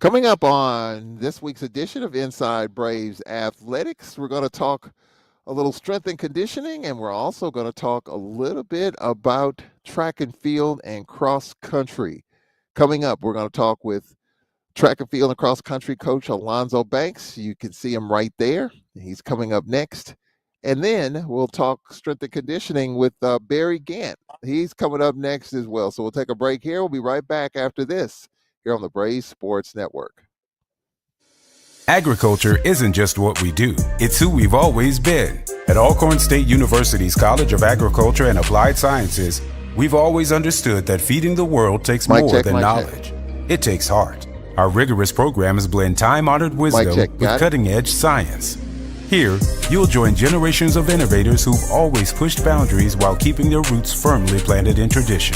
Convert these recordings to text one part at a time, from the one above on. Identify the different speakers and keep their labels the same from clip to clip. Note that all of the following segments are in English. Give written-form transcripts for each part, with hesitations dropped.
Speaker 1: Coming up on this week's edition of Inside Braves Athletics, we're going to talk a little strength and conditioning, and we're also going to talk a little bit about track and field and cross country. Coming up, we're going to talk with track and field and cross country coach Alonzo Banks. You can see him right there. He's coming up next. And then we'll talk strength and conditioning with Barry Gant. He's coming up next as well. So we'll take a break here. We'll be right back after this here on the Braves Sports Network.
Speaker 2: Agriculture isn't just what we do, it's who we've always been. At Alcorn State University's College of Agriculture and Applied Sciences, we've always understood that feeding the world takes more than knowledge. It takes heart. Our rigorous programs blend time-honored wisdom with cutting-edge science. Here, you'll join generations of innovators who've always pushed boundaries while keeping their roots firmly planted in tradition.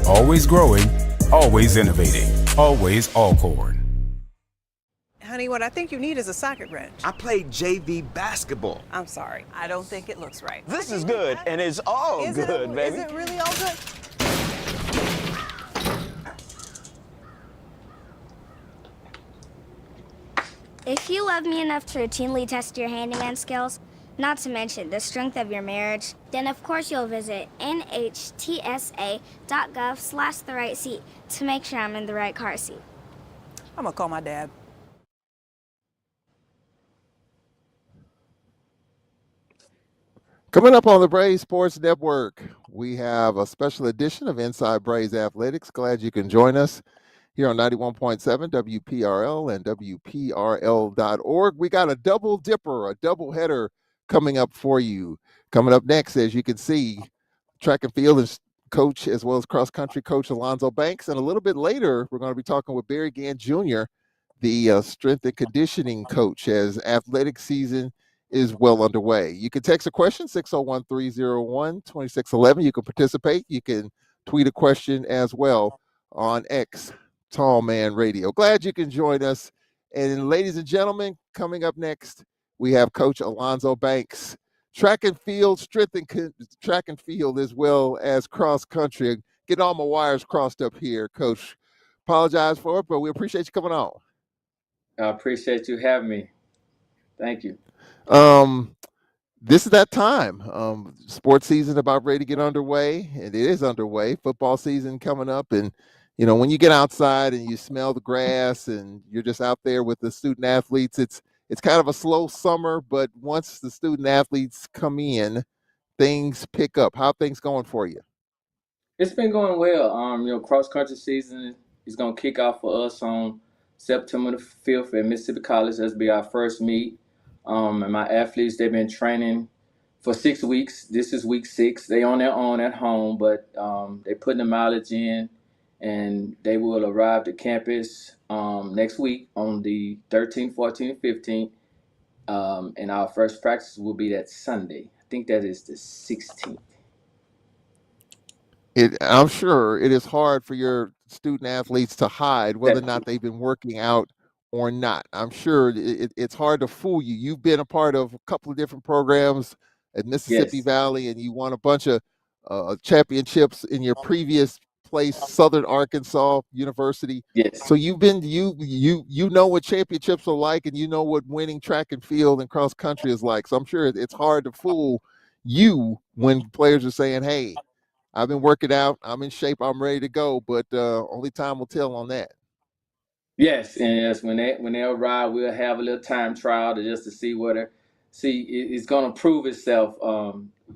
Speaker 2: Always growing, always innovating, always Alcorn.
Speaker 3: Honey, what I think you need is a socket wrench.
Speaker 4: I played JV basketball.
Speaker 3: I'm sorry. I don't think it looks right.
Speaker 4: This is good, and it's all good, baby.
Speaker 3: Is it really all good?
Speaker 5: If you love me enough to routinely test your handyman skills, not to mention the strength of your marriage, then of course you'll visit nhtsa.gov/the-right-seat to make sure I'm in the right car seat.
Speaker 3: I'm gonna call my dad.
Speaker 1: Coming up on the Braves Sports Network, we have a special edition of Inside Braves Athletics. Glad you can join us here on 91.7 WPRL and WPRL.org. We got a double dipper, a double header coming up for you. Coming up next, as you can see, track and field coach as well as cross country coach Alonzo Banks. And a little bit later, we're going to be talking with Barry Gant Jr., the strength and conditioning coach, as athletic season is well underway. You can text a question, 601-301-2611. You can participate. You can tweet a question as well on X, Tall Man Radio. Glad you can join us. And ladies and gentlemen, coming up next, we have Coach Alonzo Banks, track and field, track and field as well as cross country. Getting all my wires crossed up here, Coach. Apologize for it, but we appreciate you coming on.
Speaker 6: I appreciate you having me. Thank you.
Speaker 1: This is that time. Sports season about ready to get underway, and it is underway. Football season coming up, and you know, when you get outside and you smell the grass and you're just out there with the student athletes, it's kind of a slow summer, but once the student athletes come in, things pick up. How are things going for you?
Speaker 6: It's been going well. Cross country season is gonna kick off for us on September the 5th at Mississippi College. That'll be our first meet. And my athletes, they've been training for 6 weeks. This is week 6. They on their own at home, but they're putting the mileage in, and they will arrive to campus next week on the 13th, 14th, 15th. And our first practice will be that Sunday. I think that is the 16th.
Speaker 1: I'm sure it is hard for your student athletes to hide whether or not they've been working out or not. I'm sure it's hard to fool you. You've been a part of a couple of different programs at Mississippi Valley, and you won a bunch of championships in your previous place, Southern Arkansas University.
Speaker 6: Yes.
Speaker 1: So you've been you know what championships are like, and you know what winning track and field and cross country is like. So I'm sure it's hard to fool you when players are saying, "Hey, I've been working out. I'm in shape. I'm ready to go." But only time will tell on that.
Speaker 6: Yes, and yes, when they arrive, we'll have a little time trial just to see it's going to prove itself.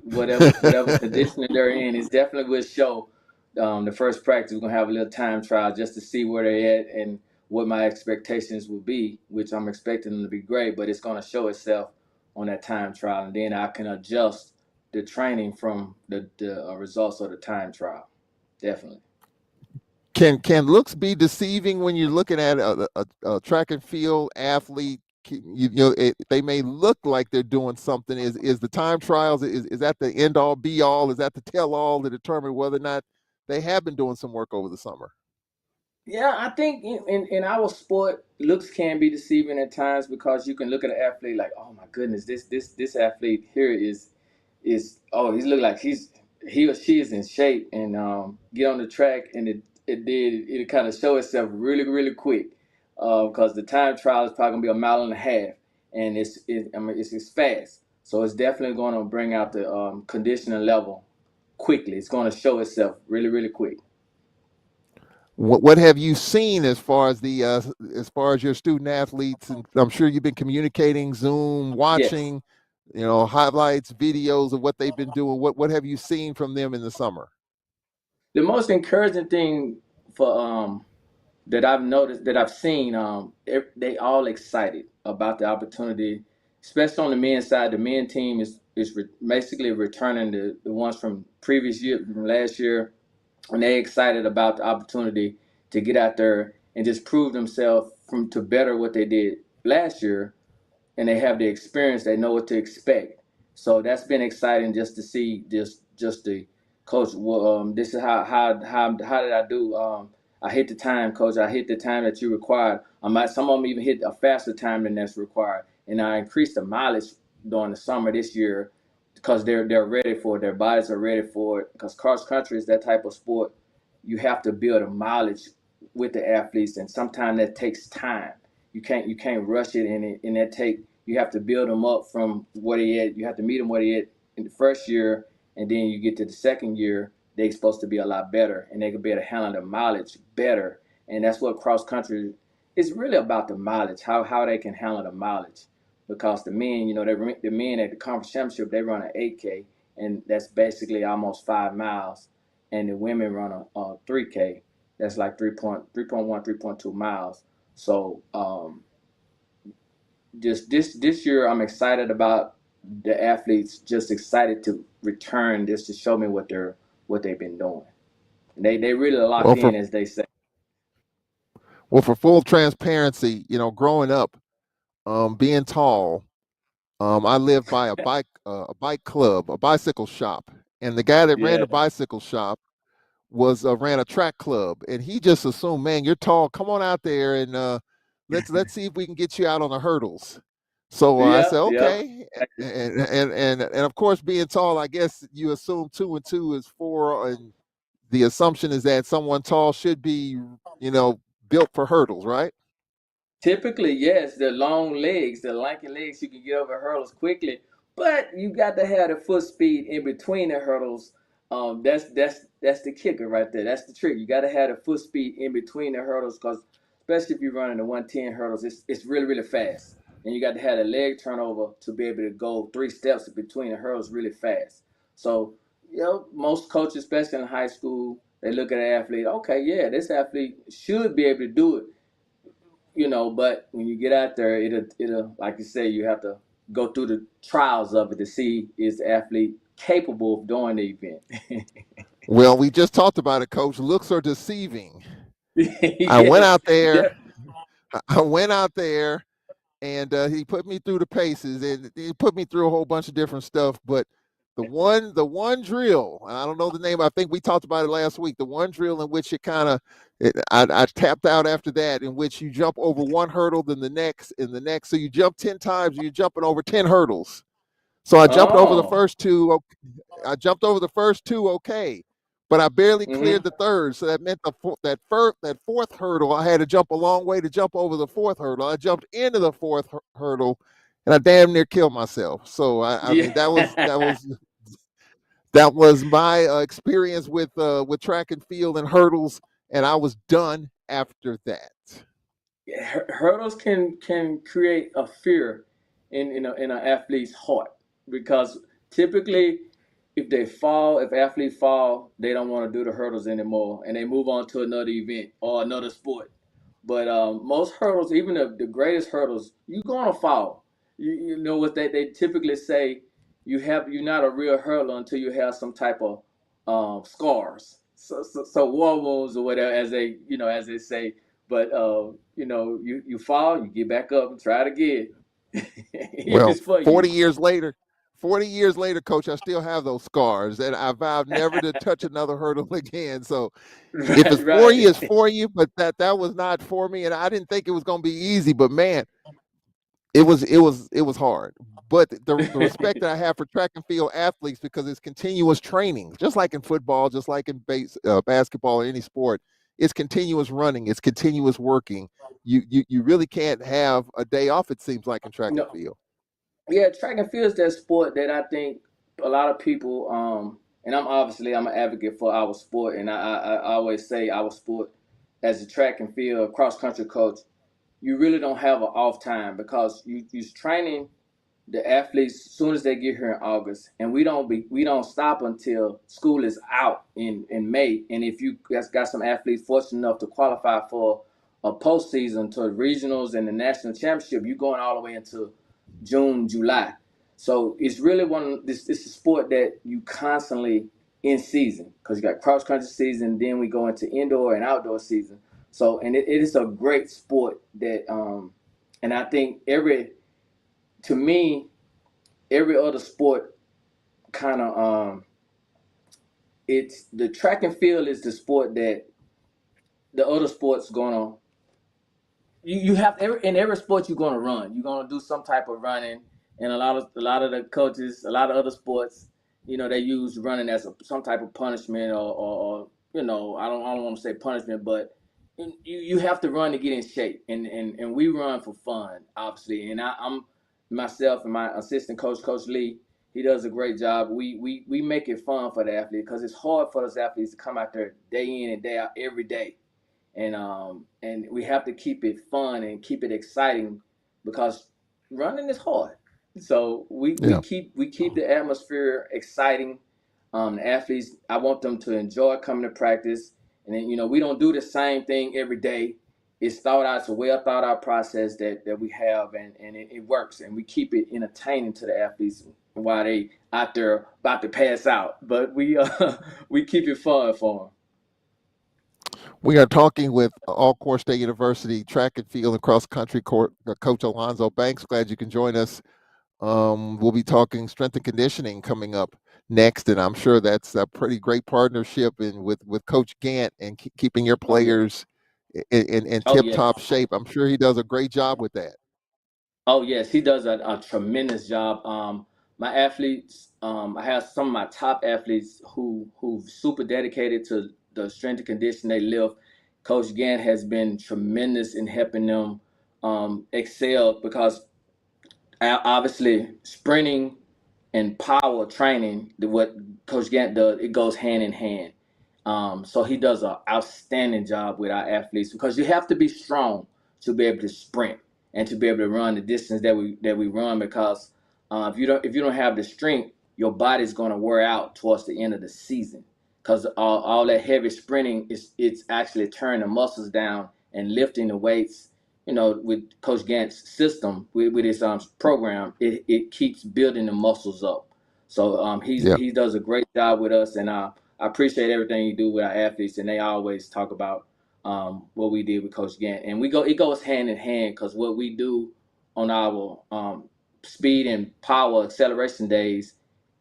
Speaker 6: Whatever conditioning they're in, it definitely will show. The first practice, we're going to have a little time trial just to see where they're at and what my expectations will be, which I'm expecting them to be great. But it's going to show itself on that time trial, and then I can adjust the training from the results of the time trial. Definitely.
Speaker 1: Can looks be deceiving when you're looking at a track and field athlete? They may look like they're doing something. Is the time trials, is that the end all be all? Is that the tell all to determine whether or not they have been doing some work over the summer?
Speaker 6: Yeah, I think in our sport, looks can be deceiving at times because you can look at an athlete like, oh my goodness, this athlete here is he look like he or she is in shape, and get on the track, and it kind of show itself really really quick. because the time trial is probably gonna be a mile and a half, and it's fast, so it's definitely going to bring out the conditioning level quickly. It's going to show itself really, really quick.
Speaker 1: What have you seen as far as as far as your student athletes? And I'm sure you've been communicating, Zoom,
Speaker 6: Yes.
Speaker 1: watching, highlights, videos of what they've been doing. What have you seen from them in the summer?
Speaker 6: The most encouraging thing for that I've noticed, that I've seen, they all excited about the opportunity, especially on the men's side. The men team is basically returning the ones from previous year, from last year, and they excited about the opportunity to get out there and just prove themselves to better what they did last year, and they have the experience. They know what to expect. So that's been exciting just to see just the coach. Well, this is how did I do? I hit the time, coach. I hit the time that you required. Some of them even hit a faster time than that's required, and I increased the mileage during the summer this year because they're ready for it. Their bodies are ready for it. Because cross country is that type of sport. You have to build a mileage with the athletes, and sometimes that takes time. You can't rush it, and that take you have to build them up from what he had. You have to meet them what he had in the first year, and then you get to the second year, they're supposed to be a lot better, and they can be able to handle the mileage better. And that's what cross country is really about, the mileage, how they can handle the mileage. Because the men, the men at the conference championship, they run an 8K, and that's basically almost 5 miles, and the women run a 3K. That's like 3.2 miles. So just this year, I'm excited about the athletes. Just excited to return, just to show me what they've been doing. And they really
Speaker 1: Well,
Speaker 6: locked
Speaker 1: for
Speaker 6: in, as they say.
Speaker 1: well, for full transparency, growing up, being tall, I lived by a bike club, a bicycle shop, and the guy that ran
Speaker 6: Yeah,
Speaker 1: the bicycle shop was ran a track club, and he just assumed, man, you're tall, come on out there and let's see if we can get you out on the hurdles. So I
Speaker 6: yeah,
Speaker 1: said
Speaker 6: yeah.
Speaker 1: okay, and of course, being tall, I guess you assume 2 and 2 is 4, and the assumption is that someone tall should be, you know, built for hurdles, right?
Speaker 6: Typically, yes, the long legs, the lanky legs, you can get over hurdles quickly, but you got to have the foot speed in between the hurdles. That's the kicker right there. That's the trick. You got to have the foot speed in between the hurdles, because especially if you're running the 110 hurdles, it's really, really fast, and you got to have the leg turnover to be able to go 3 steps between the hurdles really fast. So, most coaches, especially in high school, they look at an athlete. Okay, yeah, this athlete should be able to do it, but when you get out there, it'll like you say, you have to go through the trials of it to see, is the athlete capable of doing the event.
Speaker 1: Well, we just talked about it, coach. Looks are deceiving. I went
Speaker 6: Yes,
Speaker 1: out there.
Speaker 6: yeah.
Speaker 1: I went out there and he put me through the paces, and he put me through a whole bunch of different stuff. But the one drill, and I don't know the name. I think we talked about it last week. The one drill in which I tapped out after that, in which you jump over one hurdle, then the next, and the next. So you jump 10 times, you're jumping over 10 hurdles. So I jumped over the
Speaker 6: Oh.
Speaker 1: first two. I jumped over the first two, okay, but I barely cleared
Speaker 6: Mm-hmm.
Speaker 1: the third. So that meant that fourth hurdle, I had to jump a long way to jump over the fourth hurdle. I jumped into the fourth hurdle, and I damn near killed myself. So I mean, that was
Speaker 6: Yeah.
Speaker 1: my experience with track and field and hurdles, and I was done after that.
Speaker 6: Hurdles can create a fear in an athlete's heart, because typically, if athletes fall, they don't want to do the hurdles anymore, and they move on to another event or another sport. But most hurdles, even the greatest hurdles, you're gonna fall. You know what they typically say, you're not a real hurdler until you have some type of scars, so war wounds or whatever, as they say. But you fall, you get back up and try it again. If
Speaker 1: Well,
Speaker 6: it's for
Speaker 1: 40
Speaker 6: you.
Speaker 1: years later, 40 years later, coach, I still have those scars, and I vowed never to touch another hurdle again. So if it's
Speaker 6: Right,
Speaker 1: for you, it's
Speaker 6: right.
Speaker 1: for you, but that was not for me, and I didn't think it was going to be easy, but man, it was hard. But the respect that I have for track and field athletes, because it's continuous training, just like in football, just like in basketball or any sport, it's continuous running, it's continuous working. You really can't have a day off, it seems like, in track and
Speaker 6: No,
Speaker 1: field.
Speaker 6: yeah, track and field is that sport that I think a lot of people, and I'm an advocate for our sport, and I always say our sport as a track and field cross country coach, you really don't have an off time because you're training the athletes as soon as they get here in August, and we don't stop until school is out in May. And if you guys got some athletes fortunate enough to qualify for a postseason to the regionals and the national championship, you're going all the way into June, July. So it's really this it's a sport that you constantly in season because you got cross country season, then we go into indoor and outdoor season. So and it is a great sport that and I think to me every other sport kind of it's the track and field is the sport that the other sports gonna you have in every sport you're gonna run. You're gonna do some type of running, and a lot of the coaches, a lot of other sports, they use running as some type of punishment or I don't want to say punishment, but you have to run to get in shape, and we run for fun, obviously. And I'm myself and my assistant coach, Coach Lee. He does a great job. We make it fun for the athlete because it's hard for those athletes to come out there day in and day out every day and we have to keep it fun and keep it exciting because running is hard. So
Speaker 1: Yeah.
Speaker 6: we keep the atmosphere exciting. The athletes, I want them to enjoy coming to practice, and then we don't do the same thing every day. It's thought out. It's a well thought out process that we have, and it works, and we keep it entertaining to the athletes while they out there about to pass out. But we we keep it fun for them.
Speaker 1: We are talking with Alcorn State University track and field and cross country coach Alonzo Banks. Glad you can join us. We'll be talking strength and conditioning coming up next, and I'm sure that's a pretty great partnership with Coach Gant and keeping your players in
Speaker 6: Oh
Speaker 1: tip-top
Speaker 6: yes.
Speaker 1: shape. I'm sure he does a great job with that.
Speaker 6: Oh yes, he does a tremendous job. My athletes, I have some of my top athletes who super dedicated to the strength and condition they lift. Coach Gant has been tremendous in helping them excel because obviously sprinting and power training, what Coach Gant does, it goes hand in hand. So he does an outstanding job with our athletes because you have to be strong to be able to sprint and to be able to run the distance that we run. Because if you don't have the strength, your body's going to wear out towards the end of the season. Because all that heavy sprinting it's actually tearing the muscles down and lifting the weights. With Coach Gant's system, with his program, it keeps building the muscles up. So
Speaker 1: Yeah.
Speaker 6: he does a great job with us, and I appreciate everything you do with our athletes, and they always talk about what we did with Coach Gant, and it goes hand in hand because what we do on our speed and power acceleration days,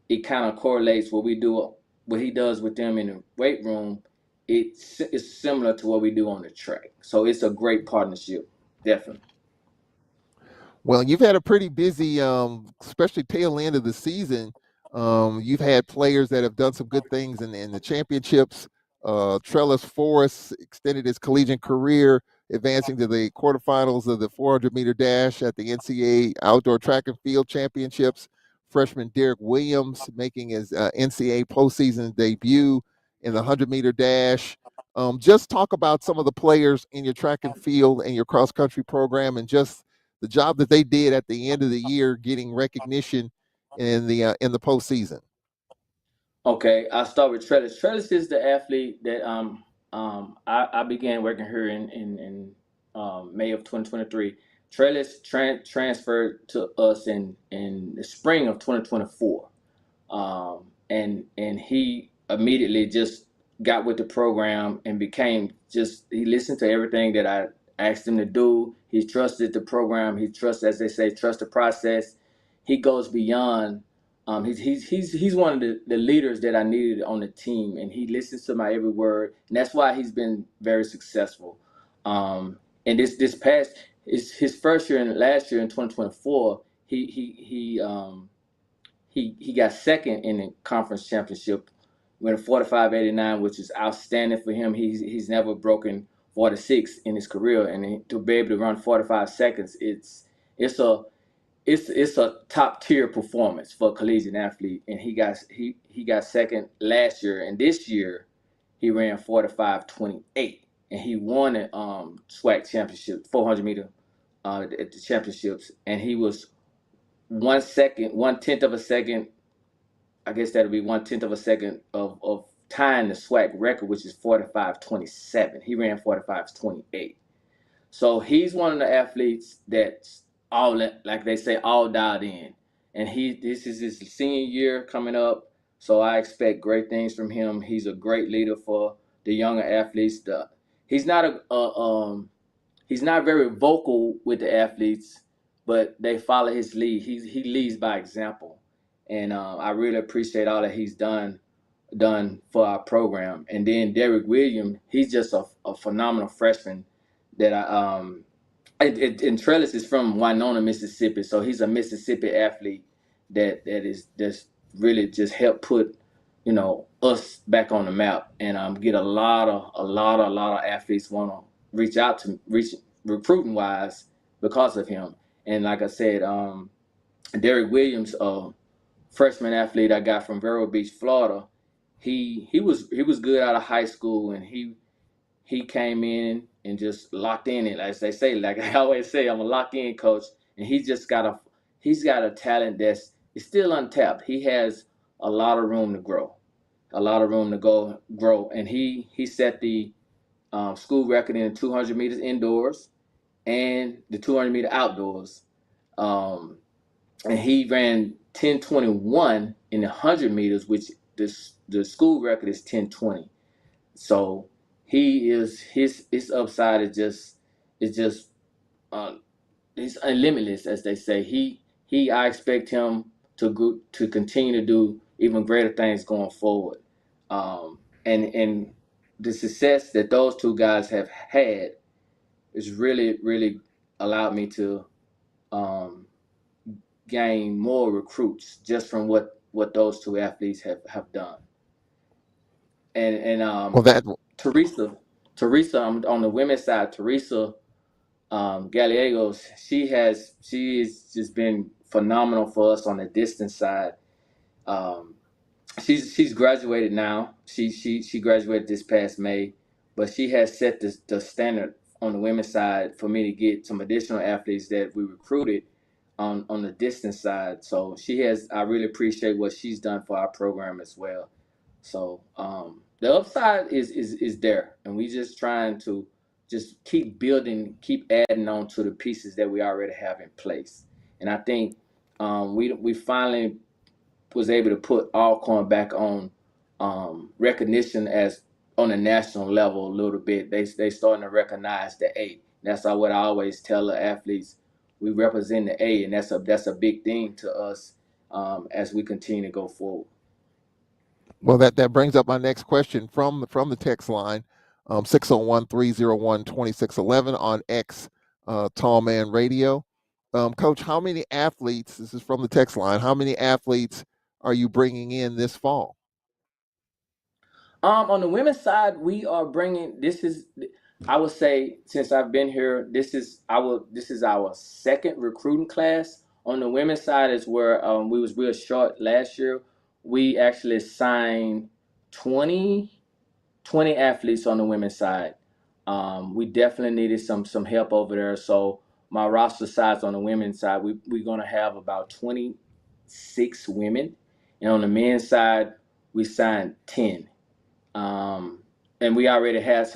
Speaker 6: it kind of correlates what he does with them in the weight room. It's similar to what we do on the track, so it's a great partnership, definitely.
Speaker 1: Well, you've had a pretty busy, especially tail end of the season. You've had players that have done some good things in the championships. Trellis Forrest extended his collegiate career, advancing to the quarterfinals of the 400-meter dash at the NCAA Outdoor Track and Field Championships. Freshman Derek Williams making his NCAA postseason debut in the 100-meter dash. Just talk about some of the players in your track and field and your cross country program, and just the job that they did at the end of the year, getting recognition in the postseason.
Speaker 6: Okay, I'll start with Trellis. Trellis is the athlete that I began working here in May of 2023. Trellis transferred to us in the spring of 2024, and he immediately just got with the program and became just he listened to everything that I asked him to do. He trusted the program. He trusts, as they say, trust the process. He goes beyond. He's one of the leaders that I needed on the team, and he listens to my every word, and that's why he's been very successful. And this past his first year and last year in 2024, he got second in the conference championship, went 45.89, which is outstanding for him. He's never broken 46 in his career, and to be able to run 45 seconds, it's a it's a top tier performance for a collegiate athlete. And he got second last year, and this year he ran 45.28, and he won at SWAC championship 400 meter at the championships, and he was 1/10 of a second. I guess that'll be 1/10 of a second of tying the SWAC record, which is 45.27. He ran 45.28. So he's one of the athletes that's all, like they say, all dialed in. And this is his senior year coming up, so I expect great things from him. He's a great leader for the younger athletes. He's not he's not very vocal with the athletes, but they follow his lead. He leads by example, and I really appreciate all that he's done for our program. And then Derek Williams, he's just a phenomenal freshman that and Trellis is from Winona, Mississippi, so he's a Mississippi athlete that's really just helped put us back on the map, and get a lot of athletes want to reach recruiting wise because of him. And like I said, Derek Williams, freshman athlete I got from Vero Beach, Florida, he was good out of high school, and he came in and just locked in it, as they say. Like I always say, I'm a lock-in coach, and he's got a talent that's still untapped. He has a lot of room to grow, and he set the school record in 200 meters indoors and the 200 meter outdoors, and he ran 10:21 in the 100 meters, which the school record is 10:20. So his upside is just he's limitless, as they say. I expect him to continue to do even greater things going forward. And the success that those two guys have had is really allowed me to gain more recruits just from what those two athletes have done. And Teresa on the women's side, Teresa Gallegos, she has just been phenomenal for us on the distance side. She's graduated now. She graduated this past May, but she has set the standard on the women's side for me to get some additional athletes that we recruited on the distance side. So I really appreciate what she's done for our program as well. So the upside is there, and we just trying to just keep building, keep adding on to the pieces that we already have in place. And I think we finally was able to put Alcorn back on recognition as on a national level a little bit. They starting to recognize the A. That's what I always tell the athletes. We represent the A, and that's a big thing to us as we continue to go forward.
Speaker 1: Well, that brings up my next question from the text line, 601-301-2611 on X, Tall Man Radio. Coach, how many athletes, this is from the text line, how many athletes are you bringing in this fall?
Speaker 6: On the women's side, we are bringing, I would say, since I've been here, this is our second recruiting class. On the women's side is where we was real short last year. We actually signed 20 athletes on the women's side. We definitely needed some help over there. So my roster size on the women's side, we're going to have about 26 women. And on the men's side, we signed 10. And we already had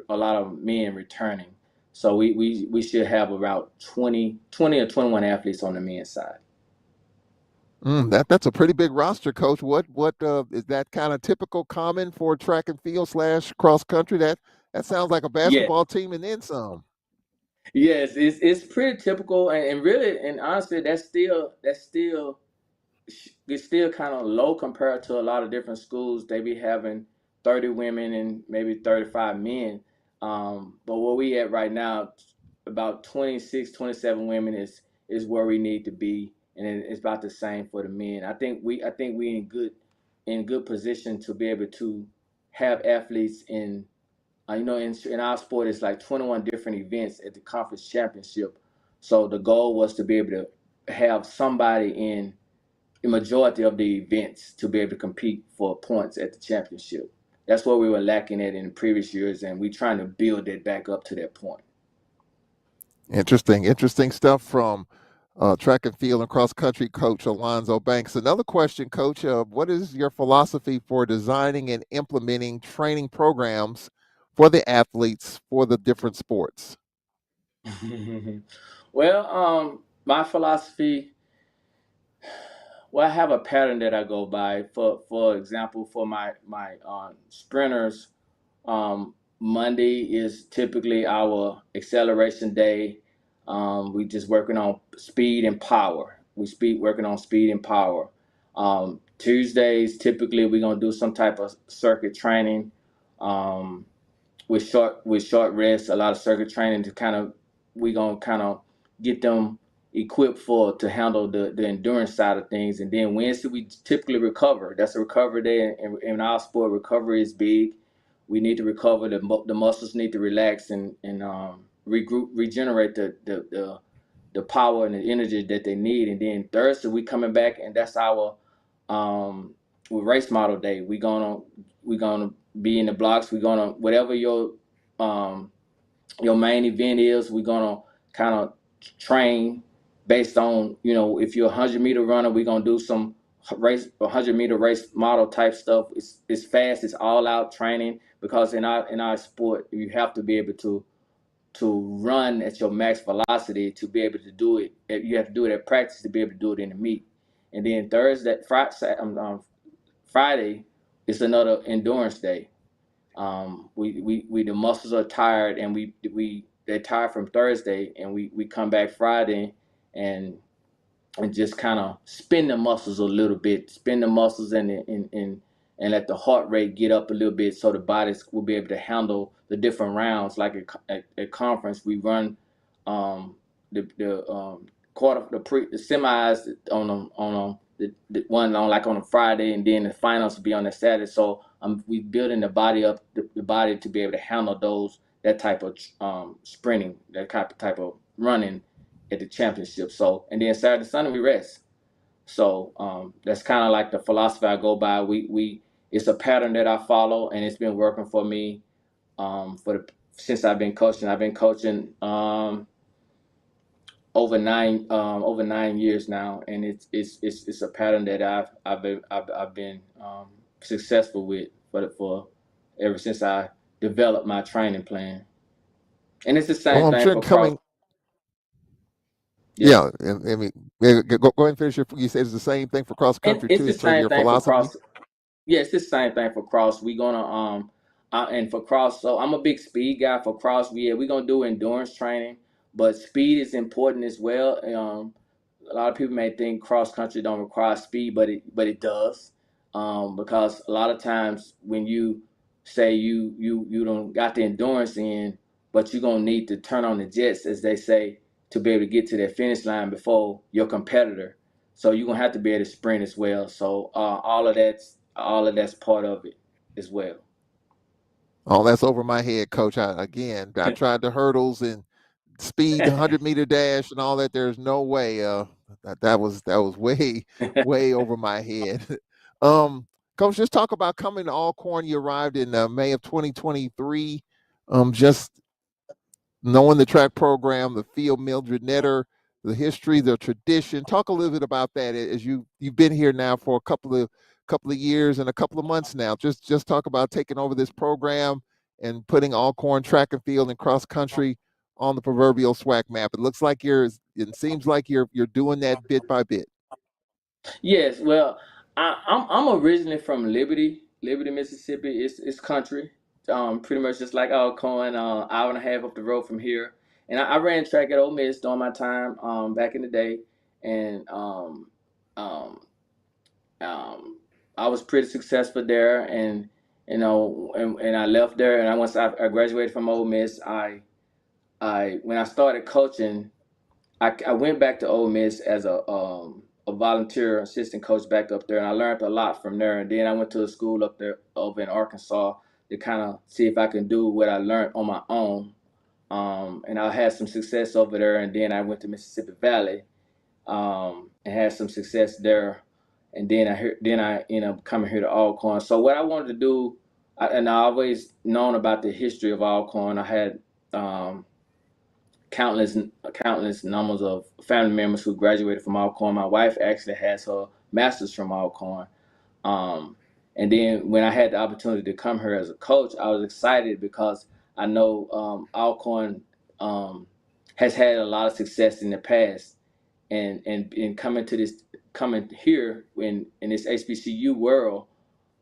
Speaker 6: a lot of men returning. So we should have about 20 or 21 athletes on the men's side.
Speaker 1: That's a pretty big roster, Coach. What is that kind of typical common for track and field / cross country? That sounds like a basketball team and then some.
Speaker 6: Yes, it's pretty typical, and really, and honestly, it's still kind of low compared to a lot of different schools. They be having 30 women and maybe 35 men. But where we at right now, about 26, 27 women is where we need to be, and it's about the same for the men. I think we in in good position to be able to have athletes in, in our sport, it's like 21 different events at the conference championship. So the goal was to be able to have somebody in the majority of the events to be able to compete for points at the championship. That's what we were lacking at in the previous years, and we're trying to build it back up to that point.
Speaker 1: Interesting stuff from track and field and cross country coach Alonzo Banks. Another question, Coach, what is your philosophy for designing and implementing training programs for the athletes for the different sports?
Speaker 6: Well, my philosophy, well, I have a pattern that I go by. For example, for my sprinters, Monday is typically our acceleration day. We just working on speed and power. Working on speed and power. Tuesdays typically we're gonna do some type of circuit training. With short rest, a lot of circuit training to we gonna kind of get them equipped to handle the endurance side of things. And then Wednesday we typically recover. That's a recovery day, and in our sport, recovery is big. We need to recover. The muscles need to relax and regroup, regenerate the power and the energy that they need. And then Thursday we coming back, and that's our race model day. We gonna be in the blocks. We're gonna, whatever your main event is, we're gonna kind of train based on, if you're a 100-meter runner, we're gonna do some 100-meter race model type stuff. It's fast. It's all out training, because in our sport you have to be able to run at your max velocity to be able to do it. You have to do it at practice to be able to do it in the meet. And then Friday is another endurance day. We the muscles are tired, and they're tired from Thursday, and we come back Friday and just kind of spin the muscles a little bit, and let the heart rate get up a little bit, so the bodies will be able to handle the different rounds. Like at conference, we run the semis the one on a Friday, and then the finals will be on a Saturday. So we building the body up, the body to be able to handle that type of sprinting, that type of running at the championship. So, and then Saturday, Sunday we rest. So that's kind of like the philosophy I go by. It's a pattern that I follow, and it's been working for me since I've been coaching. I've been coaching over 9 years now, and it's a pattern that I've been successful with for ever since I developed my training plan. And it's the same
Speaker 1: I'm
Speaker 6: thing
Speaker 1: sure
Speaker 6: for cross.
Speaker 1: Yeah, I mean, go ahead and finish you said it's the same thing for cross
Speaker 6: And
Speaker 1: country
Speaker 6: it's
Speaker 1: too,
Speaker 6: the
Speaker 1: in terms of
Speaker 6: same
Speaker 1: your
Speaker 6: thing for
Speaker 1: philosophy.
Speaker 6: cross. Yeah, it's the same thing for cross. We gonna and for cross, so I'm a big speed guy for cross. We're gonna do endurance training, but speed is important as well. A lot of people may think cross country don't require speed, but it does, because a lot of times when you say you don't got the endurance in, but you're gonna need to turn on the jets, as they say, to be able to get to that finish line before your competitor. So you're gonna have to be able to sprint as well. So all of that's part of it as well.
Speaker 1: Oh, that's over my head, Coach. I tried the hurdles and speed, the 100-meter dash, and all that. There's no way. That was way over my head. Coach, just talk about coming to Alcorn. You arrived in May of 2023. Just knowing the track program, the field, Mildred Netter, the history, the tradition. Talk a little bit about that, as you've been here now for a couple of years and a couple of months now. Just talk about taking over this program and putting Alcorn track and field and cross country on the proverbial SWAC map. It seems like you're doing that bit by bit.
Speaker 6: Yes, well, I'm originally from Liberty, Mississippi. It's country, pretty much just like Alcorn, hour and a half up the road from here. And I ran track at Ole Miss during my time back in the day, and um, I was pretty successful there. And and I left there, and once I graduated from Ole Miss, I when I started coaching, I went back to Ole Miss as a volunteer assistant coach back up there, and I learned a lot from there. And then I went to a school up there over in Arkansas to kind of see if I can do what I learned on my own. And I had some success over there, and then I went to Mississippi Valley and had some success there. And then I ended up coming here to Alcorn. So what I wanted to do, and I always known about the history of Alcorn. I had countless numbers of family members who graduated from Alcorn. My wife actually has her master's from Alcorn. And then when I had the opportunity to come here as a coach, I was excited because I know Alcorn has had a lot of success in the past, and coming here in this HBCU world,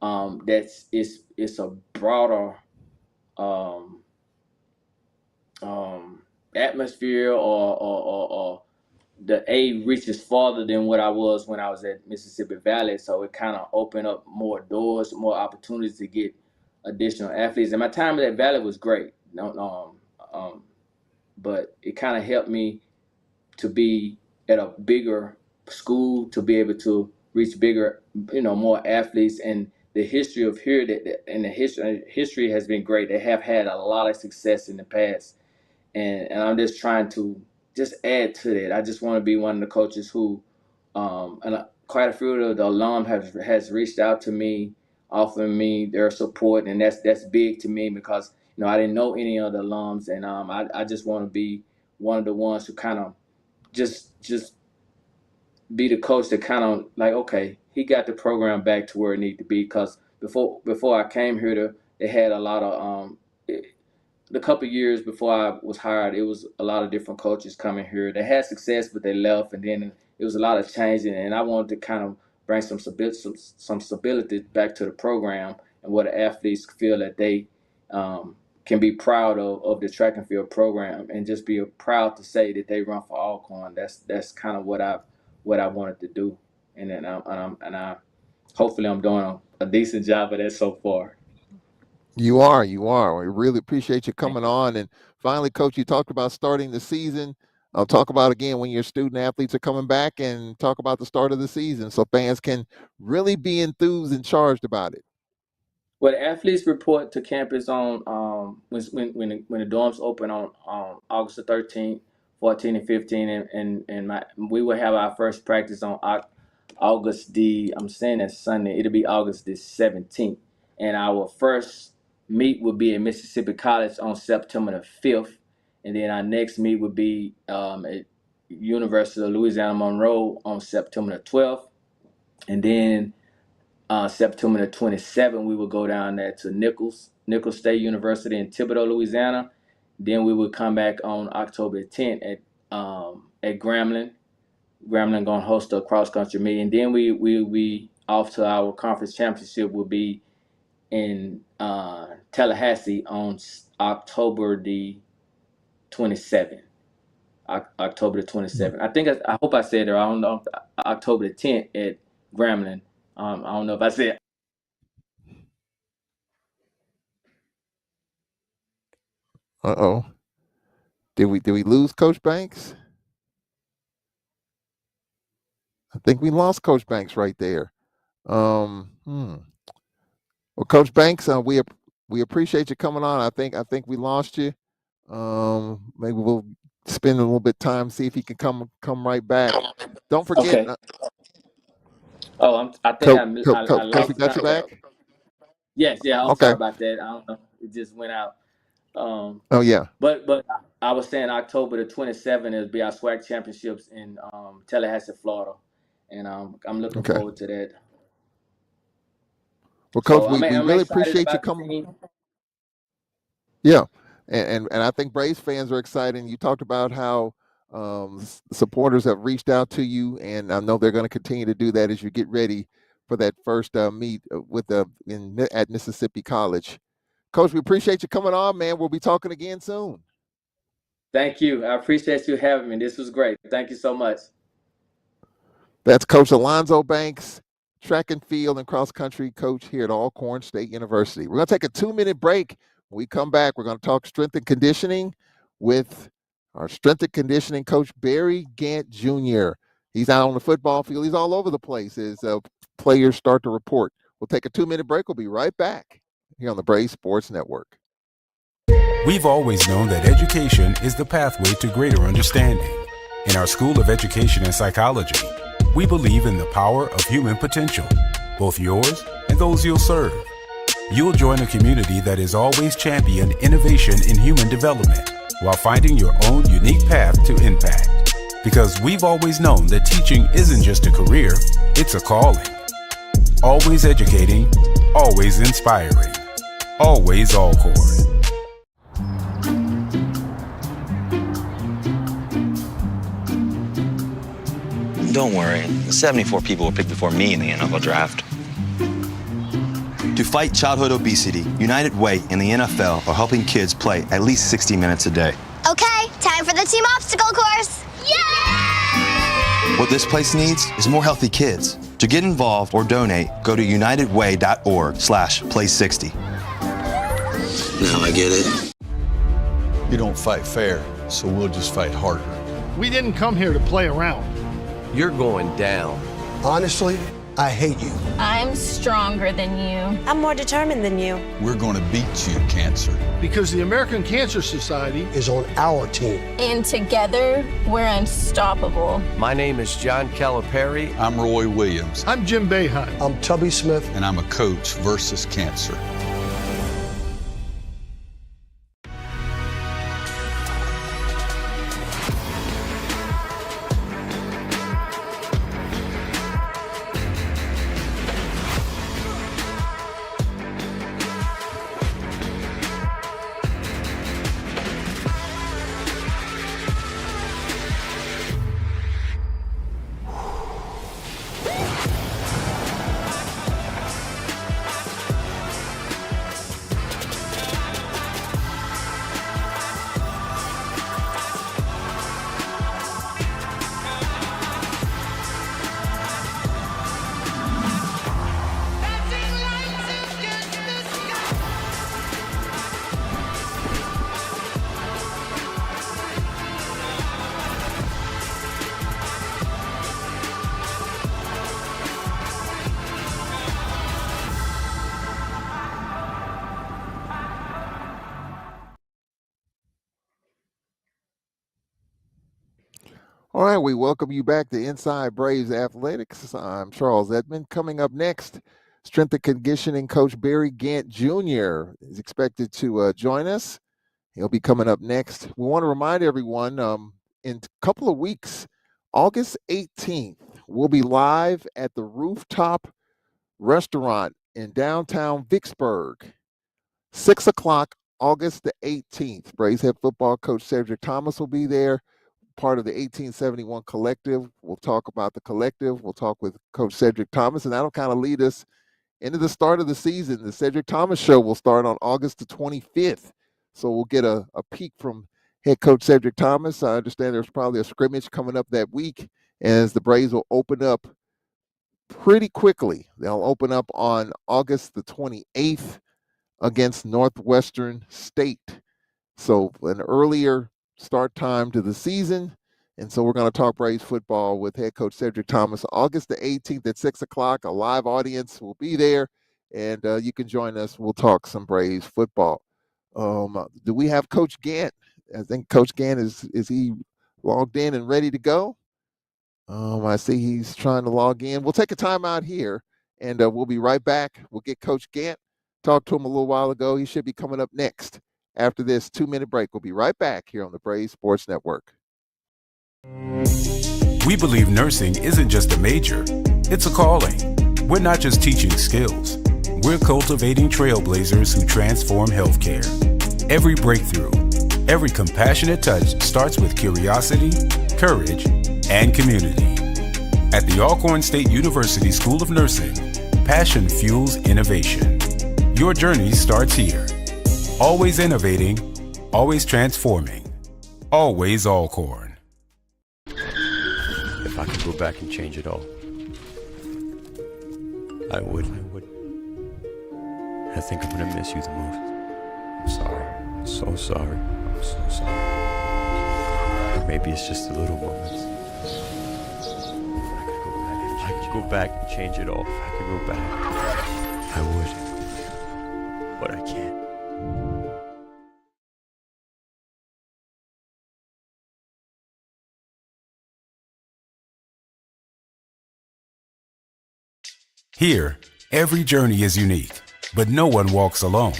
Speaker 6: it's a broader atmosphere, or the A reaches farther than what I was when I was at Mississippi Valley. So it kind of opened up more doors, more opportunities to get additional athletes. And my time at Valley was great. But it kind of helped me to be at a bigger school, to be able to reach bigger, more athletes. And the history of here, and the history has been great. They have had a lot of success in the past. And I'm just trying to just add to that. I just want to be one of the coaches who, quite a few of the alum has reached out to me, offering me their support, and that's big to me because I didn't know any of the alums, and I just want to be one of the ones who kind of just be the coach that kind of like, okay, he got the program back to where it needed to be. Because before I came here, they had a lot of the couple of years before I was hired, it was a lot of different coaches coming here. They had success, but they left, and then it was a lot of changing. And I wanted to kind of bring some stability back to the program, and where the athletes feel that they can be proud of the track and field program, and just be proud to say that they run for Alcorn. That's kind of what I wanted to do, and then I hopefully I'm doing a decent job of that so far.
Speaker 1: You are. We really appreciate you coming on. And finally, Coach, you talked about starting the season. I'll talk about again when your student athletes are coming back, and talk about the start of the season so fans can really be enthused and charged about it.
Speaker 6: Well, the athletes report to campus on when the dorms open on August the 13th, 14, and 15, and we will have our first practice on August I'm saying that's Sunday. It'll be August the 17th, and our first meet will be at Mississippi College on September the 5th, and then our next meet will be at University of Louisiana Monroe on September the 12th, and then September the 27th, we will go down there to Nichols State University in Thibodaux, Louisiana. Then we will come back on October the 10th at Grambling. Grambling going to host a cross country meet, and then we off to our conference championship will be in Tallahassee on October the 27th. October the 27th. I hope I said it. I don't know. October the 10th at Grambling. I don't know if I said.
Speaker 1: Uh-oh. Did we lose Coach Banks? I think we lost Coach Banks right there. Well, Coach Banks, we appreciate you coming on. I think we lost you. Maybe we'll spend a little bit of time, see if he can come right back. Don't forget.
Speaker 6: Okay. I think I lost.
Speaker 1: Coach, we got you back?
Speaker 6: Yes, yeah. I'm
Speaker 1: Okay.
Speaker 6: sorry about that. I don't know. It just went out.
Speaker 1: Oh yeah.
Speaker 6: But I was saying October the 27th it'll be our SWAC championships in Tallahassee, Florida, and I'm looking forward to that.
Speaker 1: Well, Coach, we really appreciate you coming. Yeah, and I think Braves fans are excited. You talked about how supporters have reached out to you, and I know they're going to continue to do that as you get ready for that first meet at Mississippi College. Coach, we appreciate you coming on, man. We'll be talking again soon.
Speaker 6: Thank you. I appreciate you having me. This was great. Thank you so much.
Speaker 1: That's Coach Alonzo Banks, track and field and cross country coach here at Alcorn State University. We're going to take a 2-minute break. When we come back, we're going to talk strength and conditioning with our strength and conditioning coach, Barry Gant Jr. He's out on the football field. He's all over the place as players start to report. We'll take a 2-minute break. We'll be right back here on the Braves Sports Network.
Speaker 2: We've always known that education is the pathway to greater understanding. In our School of Education and Psychology, we believe in the power of human potential, both yours and those you'll serve. You'll join a community that has always championed innovation in human development while finding your own unique path to impact. Because we've always known that teaching isn't just a career, it's a calling. Always educating, always inspiring, always Alcorn.
Speaker 7: Don't worry, 74 people were picked before me in the NFL draft.
Speaker 8: To fight childhood obesity, United Way and the NFL are helping kids play at least 60 minutes a day.
Speaker 5: Okay, time for the team obstacle course. Yay!
Speaker 8: What this place needs is more healthy kids. To get involved or donate, go to unitedway.org/play60.
Speaker 7: Now I get it.
Speaker 9: You don't fight fair, so we'll just fight harder.
Speaker 10: We didn't come here to play around.
Speaker 11: You're going down.
Speaker 9: Honestly, I hate you.
Speaker 12: I'm stronger than you.
Speaker 13: I'm more determined than you.
Speaker 9: We're going to beat you, cancer.
Speaker 10: Because the American Cancer Society
Speaker 9: is on our team.
Speaker 12: And together, we're unstoppable.
Speaker 11: My name is John Calipari.
Speaker 9: I'm Roy Williams.
Speaker 10: I'm Jim Boeheim.
Speaker 9: I'm Tubby Smith. And I'm a coach versus cancer.
Speaker 1: All right, we welcome you back to Inside Braves Athletics. I'm Charles Edmond. Coming up next, strength and conditioning coach Barry Gant Jr. is expected to join us. He'll be coming up next. We want to remind everyone, in a couple of weeks, August 18th, we'll be live at the Rooftop Restaurant in downtown Vicksburg. 6 o'clock, August the 18th. Braves head football coach Cedric Thomas will be there, part of the 1871 Collective. We'll talk about the Collective. We'll talk with Coach Cedric Thomas, and that'll kind of lead us into the start of the season. The Cedric Thomas Show will start on August the 25th. So we'll get a peek from head coach Cedric Thomas. I understand there's probably a scrimmage coming up that week as the Braves will open up pretty quickly. They'll open up on August the 28th against Northwestern State. So an earlier start time to the season. And so we're going to talk Braves football with head coach Cedric Thomas August the 18th at 6 o'clock. A live audience will be there, and you can join us. We'll talk some Braves football. Do we have Coach Gant? I think Coach Gant is he logged in and ready to go? I see he's trying to log in. We'll take a time out here, and we'll be right back. We'll get Coach Gant. Talked to him a little while ago. He should be coming up next. After this 2-minute break, we'll be right back here on the Braves Sports Network.
Speaker 2: We believe nursing isn't just a major, it's a calling. We're not just teaching skills. We're cultivating trailblazers who transform healthcare. Every breakthrough, every compassionate touch starts with curiosity, courage, and community. At the Alcorn State University School of Nursing, passion fuels innovation. Your journey starts here. Always innovating, always transforming, always Alcorn.
Speaker 11: If I could go back and change it all, I would. I think I'm gonna miss you the most. I'm sorry. I'm so sorry. I'm so sorry. Maybe it's just the little moments. could go back and change it all, if I could go back, I would. But I can't.
Speaker 2: Here, every journey is unique, but no one walks alone.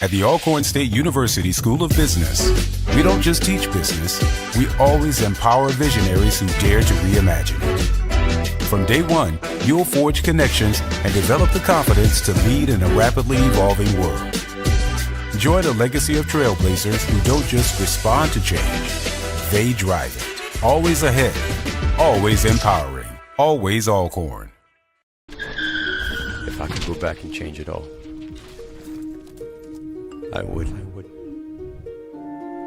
Speaker 2: At the Alcorn State University School of Business, we don't just teach business, we always empower visionaries who dare to reimagine it. From day one, you'll forge connections and develop the confidence to lead in a rapidly evolving world. Join a legacy of trailblazers who don't just respond to change, they drive it. Always ahead, always empowering, always Alcorn.
Speaker 11: If I could go back and change it all, I would.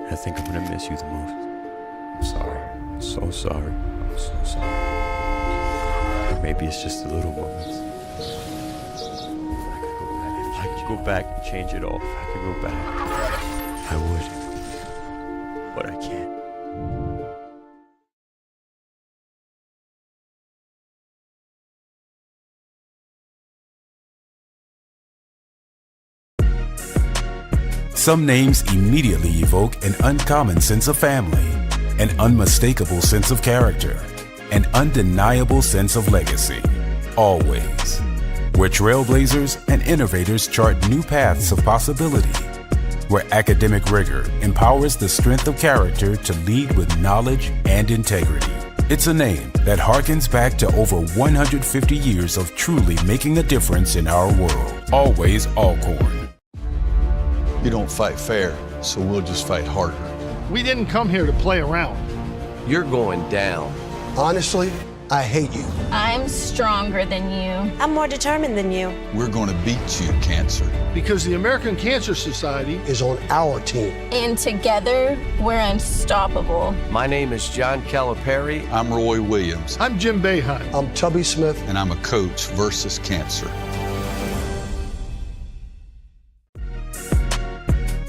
Speaker 11: I think I'm gonna miss you the most. I'm sorry. I'm so sorry. I'm so sorry. Or maybe it's just the little moments. If I could go back and change it all, if I could go back, I would. But I can't.
Speaker 2: Some names immediately evoke an uncommon sense of family, an unmistakable sense of character, an undeniable sense of legacy. Always. Where trailblazers and innovators chart new paths of possibility. Where academic rigor empowers the strength of character to lead with knowledge and integrity. It's a name that harkens back to over 150 years of truly making a difference in our world. Always Alcorn.
Speaker 9: You don't fight fair, so we'll just fight harder.
Speaker 10: We didn't come here to play around.
Speaker 4: You're going down.
Speaker 13: Honestly, I hate you.
Speaker 12: I'm stronger than you.
Speaker 3: I'm more determined than you.
Speaker 9: We're going to beat you, cancer.
Speaker 10: Because the American Cancer Society
Speaker 13: is on our team.
Speaker 12: And together, we're unstoppable.
Speaker 4: My name is John Calipari.
Speaker 9: I'm Roy Williams.
Speaker 10: I'm Jim Boeheim.
Speaker 13: I'm Tubby Smith.
Speaker 9: And I'm a coach versus cancer.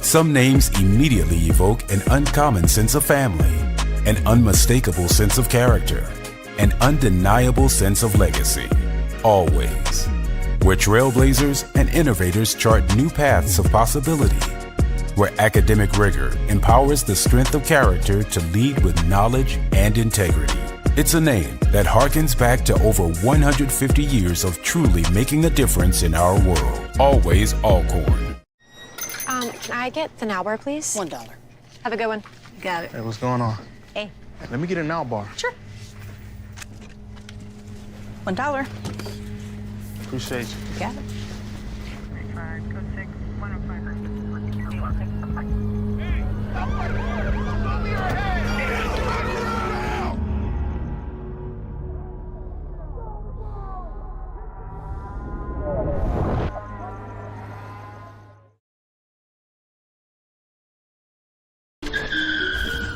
Speaker 2: Some names immediately evoke an uncommon sense of family, an unmistakable sense of character, an undeniable sense of legacy. Always. Where trailblazers and innovators chart new paths of possibility. Where academic rigor empowers the strength of character to lead with knowledge and integrity. It's a name that harkens back to over 150 years of truly making a difference in our world. Always Alcorn.
Speaker 14: Can I get the now bar, please?
Speaker 3: $1.
Speaker 14: Have a good one.
Speaker 3: Got it.
Speaker 15: Hey, what's going on?
Speaker 14: Hey.
Speaker 15: Let me get a now bar.
Speaker 14: Sure.
Speaker 3: $1.
Speaker 15: Appreciate you.
Speaker 3: Got it.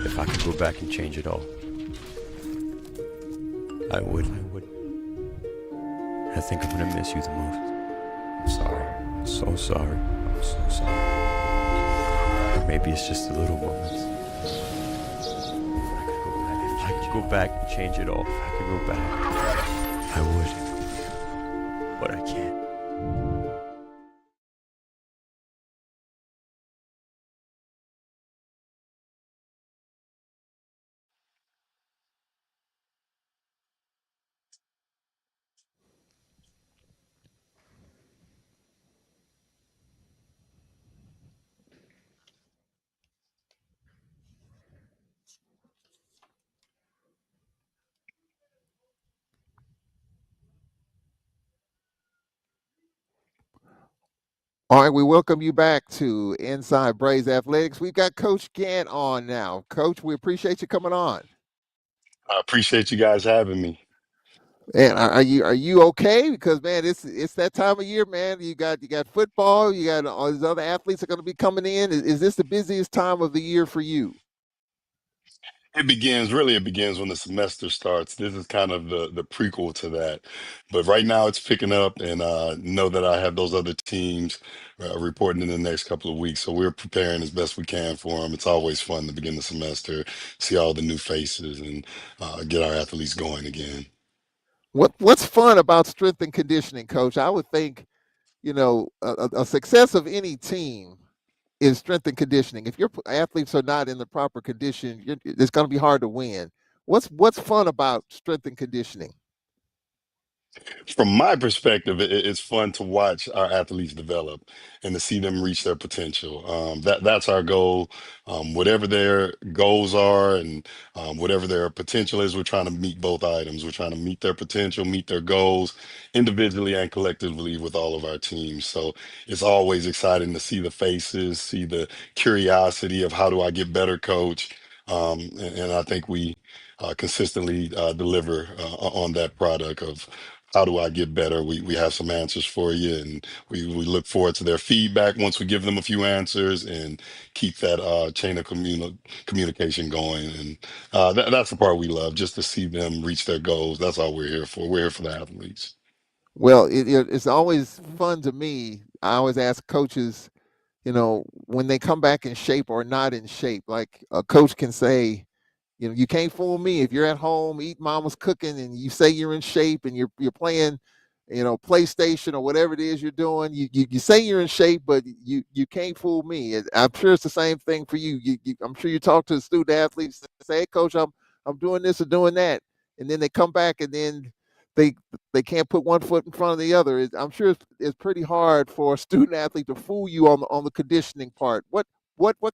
Speaker 11: If I could go back and change it all, I would. I think I'm gonna miss you the most. I'm sorry. I'm so sorry. I'm so sorry. Or maybe it's just the little moments. If I could go back and change it all, if I could go back, I would. But I can't.
Speaker 1: All right, we welcome you back to Inside Braves Athletics. We've got Coach Gant on now. Coach, we appreciate you coming on.
Speaker 16: I appreciate you guys having me.
Speaker 1: And are you okay? Because man, it's that time of year, man. You got football. You got all these other athletes are going to be coming in. Is this the busiest time of the year for you?
Speaker 16: It begins when the semester starts. This is kind of the prequel to that. But right now it's picking up, and know that I have those other teams reporting in the next couple of weeks. So we're preparing as best we can for them. It's always fun to begin the semester, see all the new faces, and get our athletes going again.
Speaker 1: What's fun about strength and conditioning, Coach? I would think, a success of any team is strength and conditioning. If your athletes are not in the proper condition, it's going to be hard to win. What's fun about strength and conditioning?
Speaker 16: From my perspective, it's fun to watch our athletes develop and to see them reach their potential. That's our goal. Whatever their goals are and whatever their potential is, we're trying to meet both items. We're trying to meet their potential, meet their goals individually and collectively with all of our teams. So it's always exciting to see the faces, see the curiosity of how do I get better, coach. And I think we consistently deliver on that product of how do I get better? We have some answers for you, and we look forward to their feedback once we give them a few answers and keep that chain of communication going. And that's the part we love, just to see them reach their goals. That's all we're here for. We're here for the athletes.
Speaker 1: Well, it's always fun to me. I always ask coaches, when they come back in shape or not in shape. Like a coach can say, you can't fool me if you're at home eating mama's cooking and you say you're in shape and you're playing, PlayStation or whatever it is you're doing. You say you're in shape, but you can't fool me. I'm sure it's the same thing for you. I'm sure you talk to the student athletes and say, "Hey, coach, I'm doing this or doing that," and then they come back and then they they can't put one foot in front of the other. I'm sure it's pretty hard for a student athlete to fool you on the conditioning part. What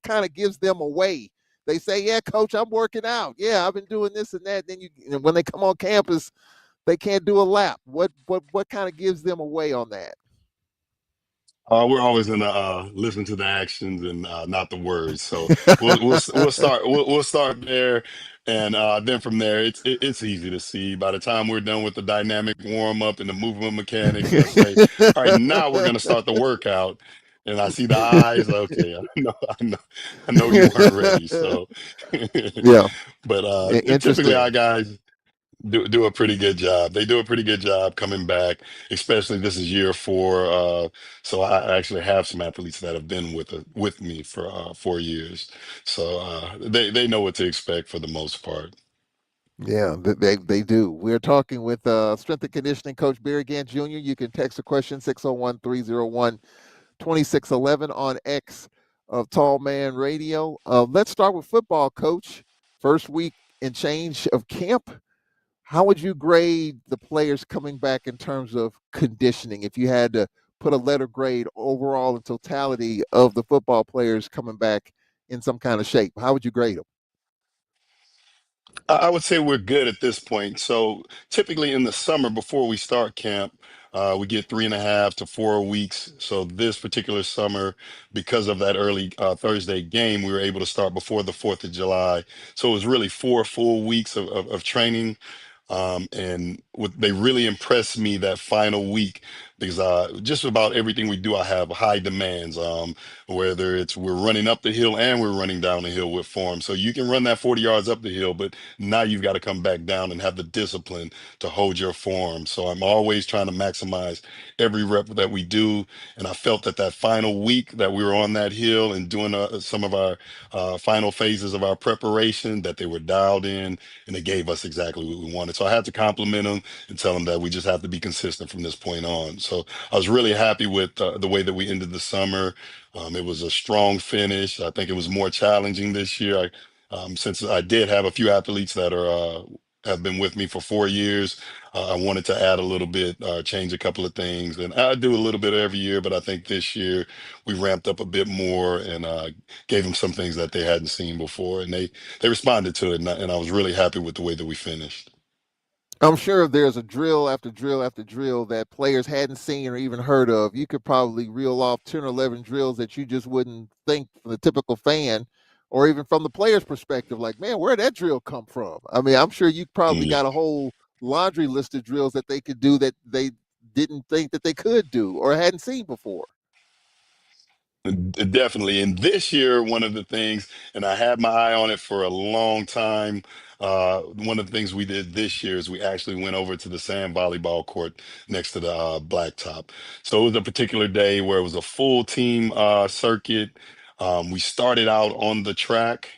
Speaker 1: kind of gives them away? They say, "Yeah, coach, I'm working out. Yeah, I've been doing this and that." Then when they come on campus, they can't do a lap. What kind of gives them away on that?
Speaker 16: We're always gonna listen to the actions and not the words. So we'll start there, and then from there it's easy to see. By the time we're done with the dynamic warm up and the movement mechanics, I say, all right, now we're gonna start the workout. And I see the eyes. Okay, I know you weren't ready. So,
Speaker 1: Yeah,
Speaker 16: but typically
Speaker 1: interesting.
Speaker 16: our guys do a pretty good job. They do a pretty good job coming back, especially this is year four. So I actually have some athletes that have been with me for 4 years. So they know what to expect for the most part.
Speaker 1: Yeah, they do. We're talking with strength and conditioning coach Barry Gant Jr. You can text a question 601-301-2611 on X of Tall Man Radio. Let's start with football, coach. First week and change of camp. How would you grade the players coming back in terms of conditioning? If you had to put a letter grade overall in totality of the football players coming back in some kind of shape, how would you grade them?
Speaker 16: I would say we're good at this point. So typically in the summer before we start camp, we get 3.5 to 4 weeks. So this particular summer, because of that early Thursday game, we were able to start before the 4th of July. So it was really 4 full weeks of training. And they really impressed me that final week because just about everything we do, I have high demands. Whether it's we're running up the hill and we're running down the hill with form. So you can run that 40 yards up the hill, but now you've got to come back down and have the discipline to hold your form. So I'm always trying to maximize every rep that we do. And I felt that that final week that we were on that hill and doing some of our final phases of our preparation, that they were dialed in and they gave us exactly what we wanted. So I had to compliment them and tell them that we just have to be consistent from this point on. So I was really happy with the way that we ended the summer. It was a strong finish. I think it was more challenging this year. Since I did have a few athletes that are have been with me for 4 years, I wanted to add a little bit, change a couple of things, and I do a little bit every year. But I think this year we ramped up a bit more and gave them some things that they hadn't seen before, and they responded to it, and I was really happy with the way that we finished.
Speaker 1: I'm sure if there's a drill after drill after drill that players hadn't seen or even heard of, you could probably reel off 10 or 11 drills that you just wouldn't think from the typical fan or even from the player's perspective, like, man, where'd that drill come from? I mean, I'm sure you probably
Speaker 16: Yeah.
Speaker 1: got a whole laundry list of drills that they could do that they didn't think that they could do or hadn't seen before.
Speaker 16: Definitely. And this year, one of the things, and I had my eye on it for a long time. One of the things we did this year is we actually went over to the sand volleyball court next to the blacktop. So it was a particular day where it was a full team circuit. We started out on the track.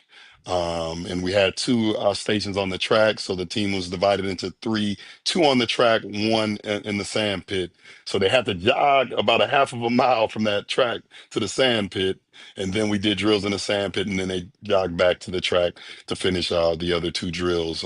Speaker 16: And we had two stations on the track, so the team was divided into three: two on the track, one in the sand pit. So they had to jog about a half of a mile from that track to the sand pit, and then we did drills in the sand pit, and then they jogged back to the track to finish the other two drills.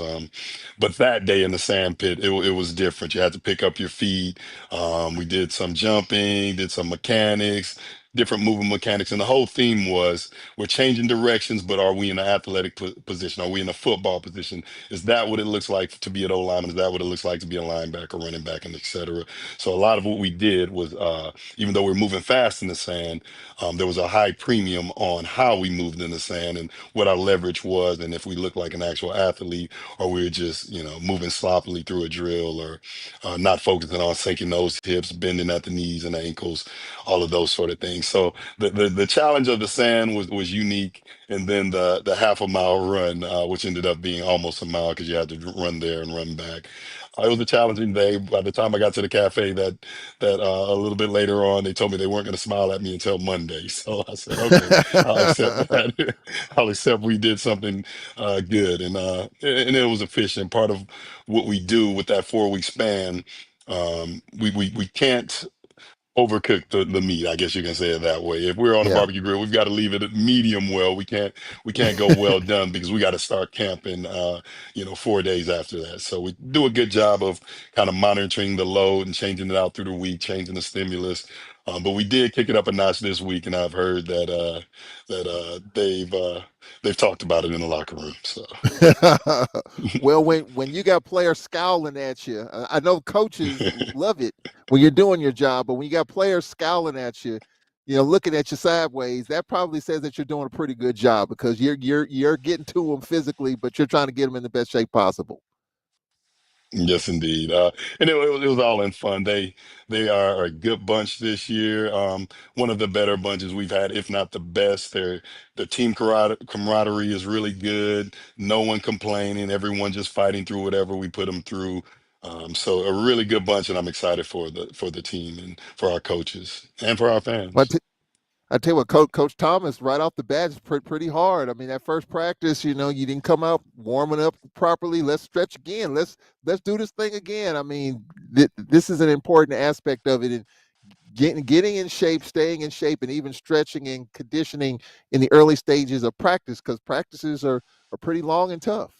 Speaker 16: But that day in the sand pit, it was different. You had to pick up your feet. We did some jumping, did some mechanics, different movement mechanics, and the whole theme was, we're changing directions, but are we in an athletic position? Are we in a football position? Is that what it looks like to be an O lineman? Is that what it looks like to be a linebacker, running back, and et cetera? So a lot of what we did was, even though we're moving fast in the sand, there was a high premium on how we moved in the sand and what our leverage was, and if we looked like an actual athlete, or we were just, moving sloppily through a drill, or not focusing on sinking those hips, bending at the knees and ankles, all of those sort of things. So the challenge of the sand was unique, and then the half a mile run, which ended up being almost a mile because you had to run there and run back. It was a challenging day. By the time I got to the cafe a little bit later on, they told me they weren't going to smile at me until Monday. So I said, okay, I'll accept that. I'll accept we did something good, and it was efficient. Part of what we do with that 4 week span, we can't overcook the meat. I guess you can say it that way. If we're on a
Speaker 1: Yeah.
Speaker 16: barbecue grill, we've got to leave it at medium well. We can't go well done because we got to start camping 4 days after that. So we do a good job of kind of monitoring the load and changing it out through the week, changing the stimulus. But we did kick it up a notch this week, and I've heard they've talked about it in the locker room. So
Speaker 1: Well, when you got players scowling at you, I know coaches love it when you're doing your job, but when you got players scowling at you, looking at you sideways, that probably says that you're doing a pretty good job, because you're getting to them physically, but you're trying to get them in the best shape possible.
Speaker 16: yes, indeed. And it was all in fun. They are a good bunch this year. One of the better bunches we've had, if not the best. The team camaraderie is really good. No one complaining. Everyone just fighting through whatever we put them through. So a really good bunch, and I'm excited for the team and for our coaches and for our
Speaker 1: But
Speaker 16: fans.
Speaker 1: I tell you what, Coach Thomas, right off the bat, is pretty hard. I mean, that first practice, you didn't come out warming up properly. Let's stretch again. Let's do this thing again. I mean, this is an important aspect of it, and getting in shape, staying in shape, and even stretching and conditioning in the early stages of practice, because practices are pretty long and tough.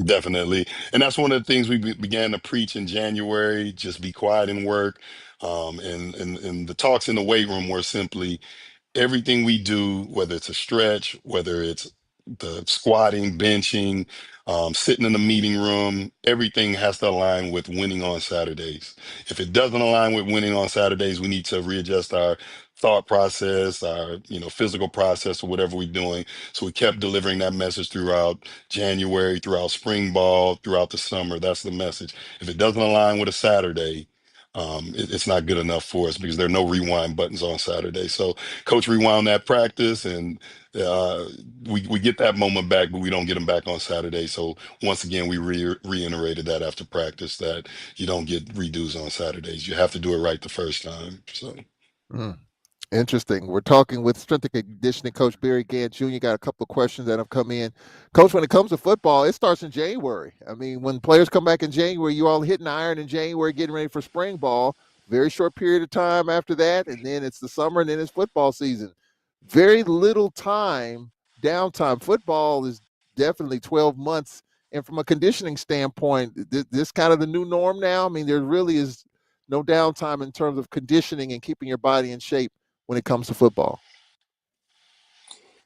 Speaker 16: Definitely. And that's one of the things we began to preach in January: just be quiet and work. And the talks in the weight room were simply, everything we do, whether it's a stretch, whether it's the squatting, benching, sitting in the meeting room, everything has to align with winning on Saturdays. If it doesn't align with winning on Saturdays, we need to readjust our thought process, our physical process, or whatever we're doing. So we kept delivering that message throughout January, throughout spring ball, throughout the summer. That's the message. If it doesn't align with a Saturday, it's not good enough for us, because there are no rewind buttons on Saturday. So coach rewound that practice, and uh, we get that moment back, but we don't get them back on Saturday. So once again, we reiterated that after practice, that you don't get redos on Saturdays. You have to do it right the first time. So.
Speaker 1: Mm. Interesting. We're talking with strength and conditioning coach Barry Gant Jr. Got a couple of questions that have come in. Coach, when it comes to football, it starts in January. I mean, when players come back in January, you all hitting iron in January, getting ready for spring ball. Very short period of time after that, and then it's the summer, and then it's football season. Very little time, downtime. Football is definitely 12 months. And from a conditioning standpoint, this kind of the new norm now. I mean, there really is no downtime in terms of conditioning and keeping your body in shape when it comes to football.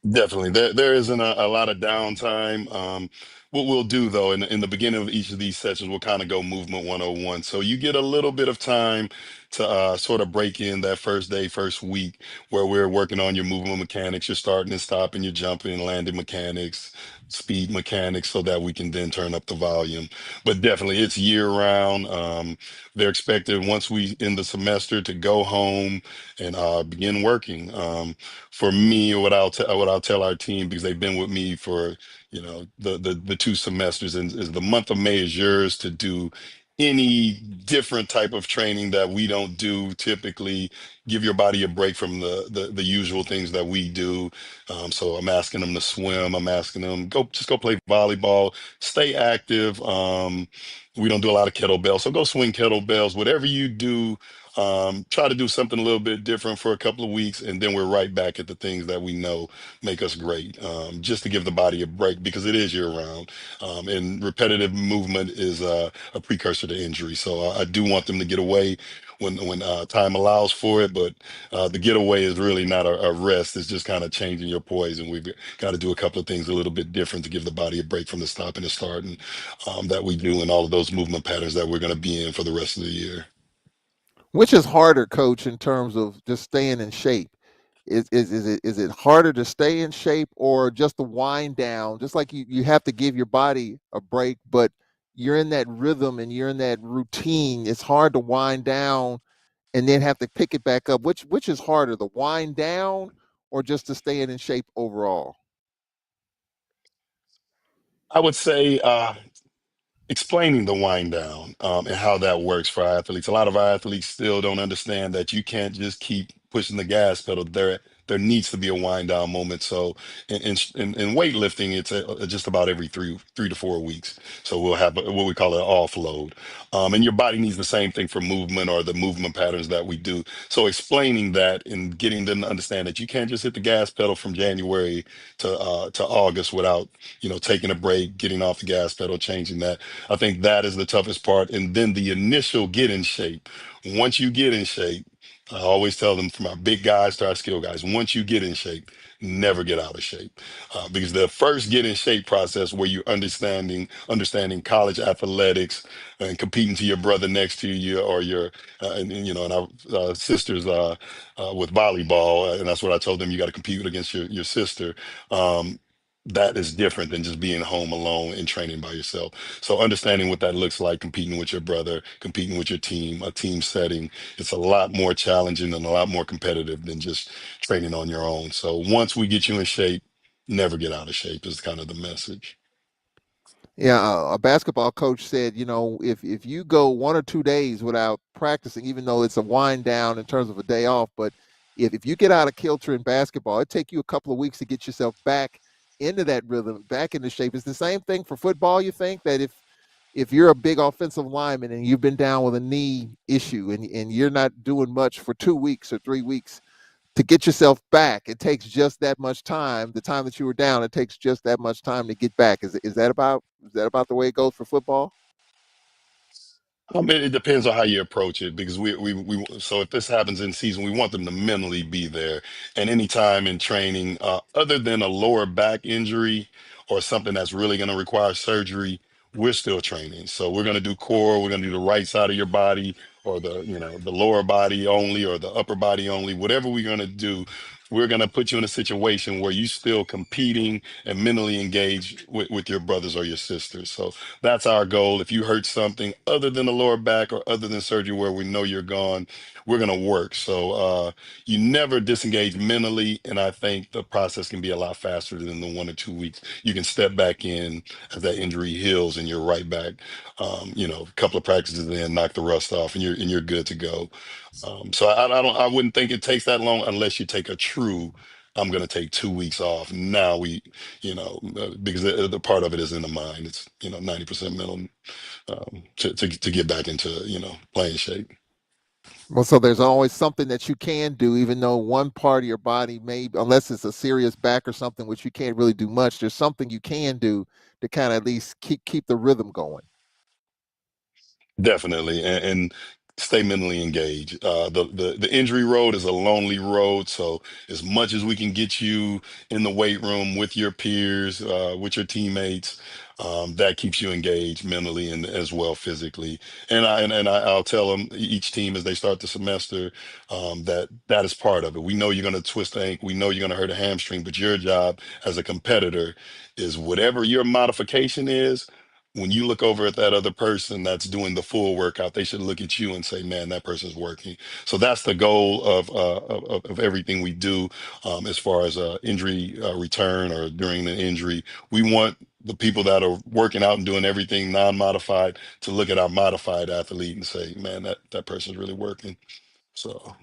Speaker 16: Definitely. There isn't a lot of downtime. What we'll do, though, in the beginning of each of these sessions, we'll kind of go movement 101. So you get a little bit of time to sort of break in that first day, first week, where we're working on your movement mechanics, your starting and stopping, your jumping and landing mechanics, speed mechanics, so that we can then turn up the volume. But definitely, it's year round. They're expected, once we end the semester, to go home and begin working. For me, what I'll tell our team, because they've been with me for the 2 semesters, and is the month of May is yours to do any different type of training that we don't do typically. give your body a break from the usual things that we do. So I'm asking them to swim. I'm asking them go play volleyball, stay active. We don't do a lot of kettlebells, so go swing kettlebells. Whatever you do, try to do something a little bit different for a couple of weeks, and then we're right back at the things that we know make us great. Just to give the body a break because it is year round, and repetitive movement is a precursor to injury. So I do want them to get away when time allows for it, but the getaway is really not a rest. It's just kind of changing your poise, and we've got to do a couple of things a little bit different to give the body a break from the stop and the start, and that we do in all of those movement patterns that we're going to be in for the rest of the year.
Speaker 1: Which is harder, coach, in terms of just staying in shape? Is it harder to stay in shape or just the wind down? Just like you have to give your body a break, but you're in that rhythm and you're in that routine. It's hard to wind down and then have to pick it back up. Which is harder, the wind down or just to stay in shape overall?
Speaker 16: I would say explaining the wind down and how that works for our athletes. A lot of our athletes still don't understand that you can't just keep pushing the gas pedal. There needs to be a wind down moment. So in weightlifting, it's just about every three to 4 weeks. So we'll have what we call an offload, and your body needs the same thing for movement or the movement patterns that we do. So explaining that and getting them to understand that you can't just hit the gas pedal from January to August without taking a break, getting off the gas pedal, changing that. I think that is the toughest part. And then the initial get in shape. Once you get in shape, I always tell them from our big guys to our skill guys, once you get in shape, never get out of shape. Because the first get in shape process where you're understanding college athletics and competing to your brother next to you or your, and our sisters with volleyball. And that's what I told them, you got to compete against your sister. That is different than just being home alone and training by yourself. So understanding what that looks like, competing with your brother, competing with your team, a team setting, it's a lot more challenging and a lot more competitive than just training on your own. So once we get you in shape, never get out of shape is kind of the message.
Speaker 1: Yeah, a basketball coach said, if you go 1 or 2 days without practicing, even though it's a wind down in terms of a day off, but if you get out of kilter in basketball, it take you a couple of weeks to get yourself back into that rhythm, back into shape. It's the same thing for football. You think that if you're a big offensive lineman and you've been down with a knee issue and you're not doing much for 2 weeks or 3 weeks, to get yourself back, it takes just that much time. The time that you were down, it takes just that much time to get back. Is that about the way it goes for football?
Speaker 16: It depends on how you approach it because so if this happens in season, we want them to mentally be there. And anytime in training, other than a lower back injury or something that's really going to require surgery, we're still training. So we're going to do core, we're going to do the right side of your body or the lower body only or the upper body only, whatever we're going to do. We're going to put you in a situation where you still competing and mentally engaged with your brothers or your sisters. So that's our goal. If you hurt something other than the lower back or other than surgery where we know you're gone, we're going to work. So you never disengage mentally. And I think the process can be a lot faster than the 1 or 2 weeks. You can step back in as that injury heals and you're right back, a couple of practices in, knock the rust off and you're good to go. So I wouldn't think it takes that long unless you take a true, I'm going to take 2 weeks off. Now because the part of it is in the mind. It's 90% mental to get back into playing shape.
Speaker 1: Well, so there's always something that you can do, even though one part of your body may, unless it's a serious back or something, which you can't really do much. There's something you can do to kind of at least keep the rhythm going.
Speaker 16: Definitely, and stay mentally engaged. The injury road is a lonely road, so as much as we can get you in the weight room with your peers, with your teammates, that keeps you engaged mentally and as well physically. I'll tell them each team as they start the semester that is part of it. We know you're going to twist the ankle, we know you're going to hurt a hamstring, but your job as a competitor is whatever your modification is. When you look over at that other person that's doing the full workout, they should look at you and say, "Man, that person's working." So that's the goal of everything we do as far as injury return or during the injury. We want the people that are working out and doing everything non-modified to look at our modified athlete and say, "Man, that person's really working." So.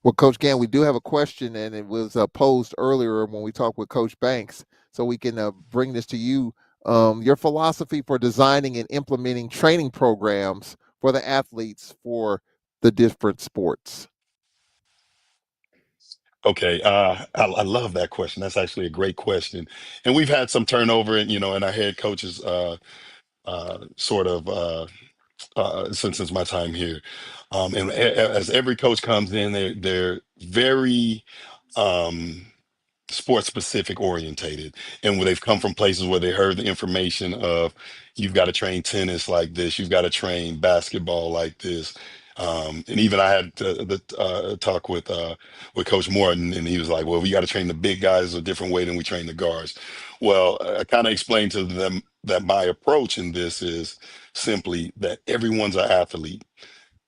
Speaker 1: Well, Coach Gant, we do have a question, and it was posed earlier when we talked with Coach Banks, so we can bring this to you. Your philosophy for designing and implementing training programs for the athletes for the different sports.
Speaker 16: Okay, I love that question. That's actually a great question, and we've had some turnover, in our head coaches, sort of since my time here, and as every coach comes in, they're very um, sports specific orientated, and where they've come from places where they heard the information of you've got to train tennis like this, you've got to train basketball like this. And even I had the talk with Coach Morton, and he was like, "Well, we got to train the big guys a different way than we train the guards." Well, I kind of explained to them that my approach in this is simply that everyone's an athlete.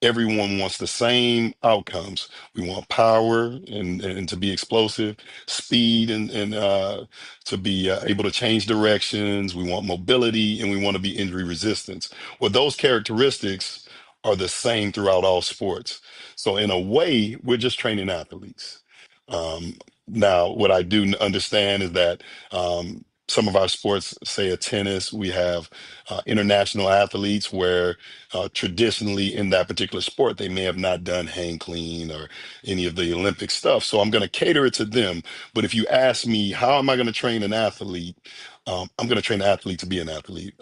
Speaker 16: Everyone wants the same outcomes. We want power and to be explosive, speed and to be able to change directions. We want mobility and we want to be injury resistance. Well, those characteristics are the same throughout all sports. So in a way, we're just training athletes. Now, what I do understand is that some of our sports, say a tennis, we have international athletes where traditionally in that particular sport, they may have not done hang clean or any of the Olympic stuff. So I'm going to cater it to them. But if you ask me, how am I going to train an athlete? I'm going to train an athlete to be an athlete.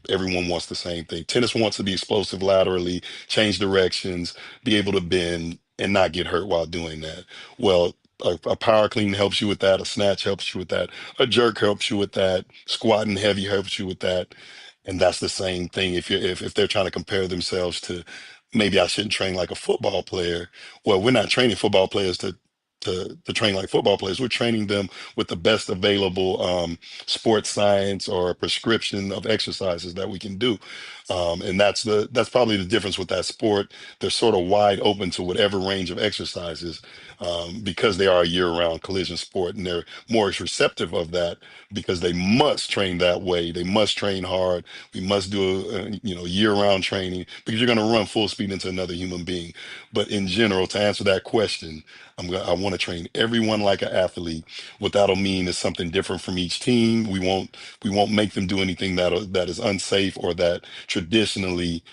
Speaker 16: Everyone wants the same thing. Tennis wants to be explosive laterally, change directions, be able to bend and not get hurt while doing that. Well, a power clean helps you with that. A snatch helps you with that. A jerk helps you with that. Squatting heavy helps you with that. And that's the same thing. If they're trying to compare themselves to maybe I shouldn't train like a football player. Well, we're not training football players to train like football players. We're training them with the best available sports science or prescription of exercises that we can do. And that's probably the difference with that sport. They're sort of wide open to whatever range of exercises because they are a year-round collision sport, and they're more receptive of that because they must train that way. They must train hard. We must do year-round training because you're going to run full speed into another human being. But in general, to answer that question, I want to train everyone like an athlete. What that'll mean is something different from each team. We won't make them do anything that is unsafe or that traditionally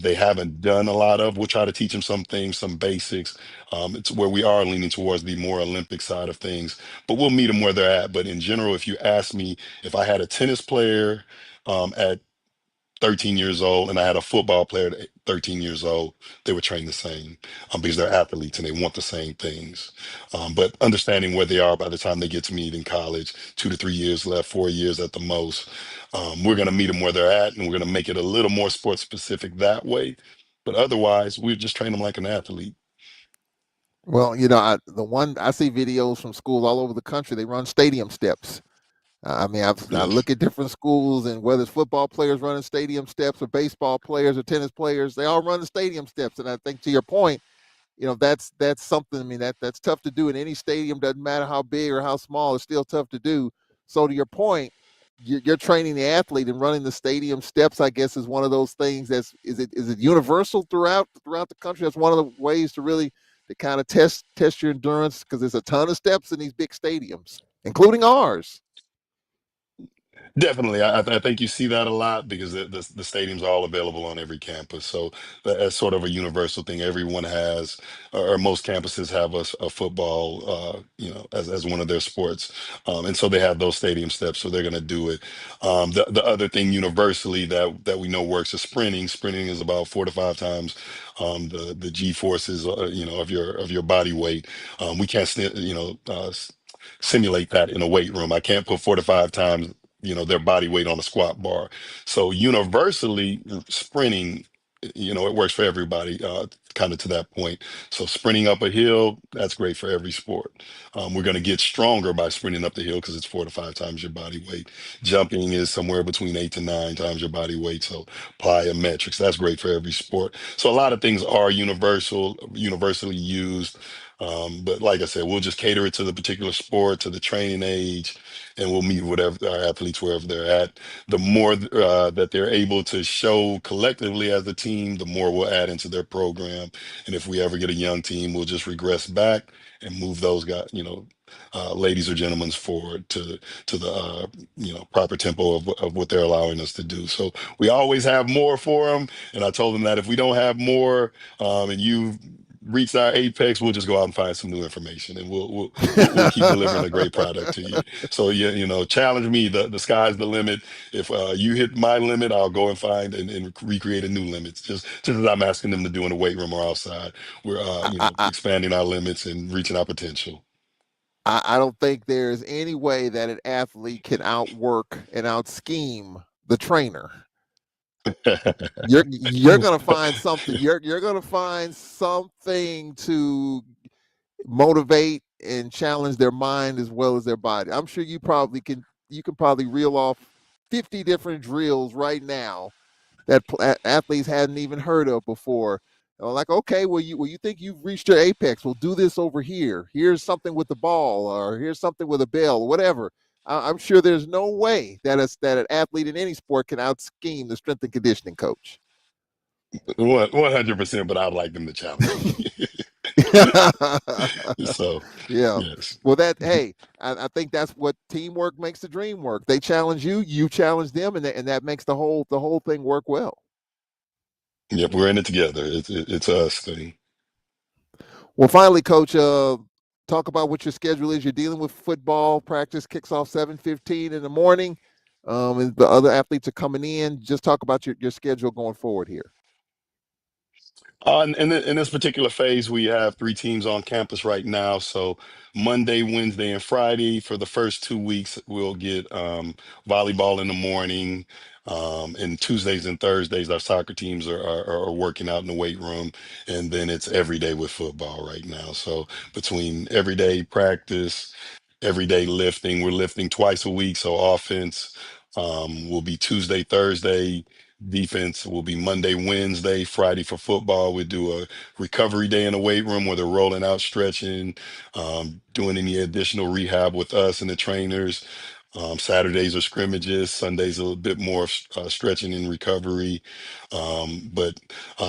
Speaker 16: they haven't done a lot of. We'll try to teach them some things, some basics. It's where we are leaning towards the more Olympic side of things, but we'll meet them where they're at. But in general, if you ask me if I had a tennis player at 13 years old and I had a football player at 13 years old, they would train the same because they're athletes and they want the same things. But understanding where they are by the time they get to meet in college, 2 to 3 years left, 4 years at the most, we're going to meet them where they're at and we're going to make it a little more sports specific that way. But otherwise, we just train them like an athlete.
Speaker 1: Well, I see videos from schools all over the country. They run stadium steps. I mean, I
Speaker 16: Yes.
Speaker 1: look at different schools, and whether it's football players running stadium steps or baseball players or tennis players, they all run the stadium steps. And I think to your point, that's something. I mean, that's tough to do in any stadium. Doesn't matter how big or how small, it's still tough to do. So to your point, you're training the athlete and running the stadium steps. I guess is one of those things. Is it universal throughout the country? That's one of the ways to really to kind of test your endurance because there's a ton of steps in these big stadiums, including ours.
Speaker 16: Definitely, I think you see that a lot because the stadiums are all available on every campus. So that's sort of a universal thing. Everyone has, or most campuses have a football, as one of their sports, and so they have those stadium steps. So they're going to do it. The other thing universally that we know works is sprinting. Sprinting is about 4 to 5 times the G forces, of your body weight. We can't, simulate that in a weight room. I can't put 4 to 5 times their body weight on a squat bar. So universally sprinting, it works for everybody, kind of to that point. So sprinting up a hill, that's great for every sport. We're going to get stronger by sprinting up the hill because it's 4 to 5 times your body weight. Jumping is somewhere between 8 to 9 times your body weight. So plyometrics, that's great for every sport. So a lot of things are universally used. But like I said, we'll just cater it to the particular sport, to the training age, and we'll meet whatever our athletes wherever they're at. The more that they're able to show collectively as a team, the more we'll add into their program. And if we ever get a young team, we'll just regress back and move those guys, ladies or gentlemen, forward to the proper tempo of what they're allowing us to do. So we always have more for them, and I told them that if we don't have more, and you've reached our apex, we'll just go out and find some new information, and we'll keep delivering a great product to you. So yeah, challenge me. The sky's the limit. If you hit my limit, I'll go and find and recreate a new limit. Just as I'm asking them to do in the weight room or outside, we're expanding our limits and reaching our potential.
Speaker 1: I don't think there's any way that an athlete can outwork and out scheme the trainer. You're gonna find something. You're gonna find something to motivate and challenge their mind as well as their body. I'm sure you can probably reel off 50 different drills right now that athletes hadn't even heard of before. Like, okay, well, you think you've reached your apex? We'll do this over here. Here's something with the ball, or here's something with a bell, or whatever. I'm sure there's no way that an athlete in any sport can out scheme the strength and conditioning coach.
Speaker 16: 100%, but I'd like them to challenge me. So,
Speaker 1: yeah.
Speaker 16: yes.
Speaker 1: Well, hey, I think that's what teamwork makes the dream work. They challenge you, you challenge them, and that makes the whole thing work well.
Speaker 16: Yep, we're in it together. It's us thing.
Speaker 1: Well, finally, Coach, talk about what your schedule is. You're dealing with football. Practice kicks off 7:15 in the morning, and the other athletes are coming in. Just talk about your schedule going forward here.
Speaker 16: In this particular phase, we have 3 teams on campus right now. So Monday, Wednesday, and Friday for the first 2 weeks, we'll get volleyball in the morning. And Tuesdays and Thursdays, our soccer teams are working out in the weight room. And then it's every day with football right now. So between everyday practice, everyday lifting, we're lifting twice a week. So offense will be Tuesday, Thursday. Defense will be Monday, Wednesday, Friday for football. We do a recovery day in the weight room where they're rolling out, stretching, doing any additional rehab with us and the trainers. Saturdays are scrimmages. Sundays a little bit more stretching and recovery. But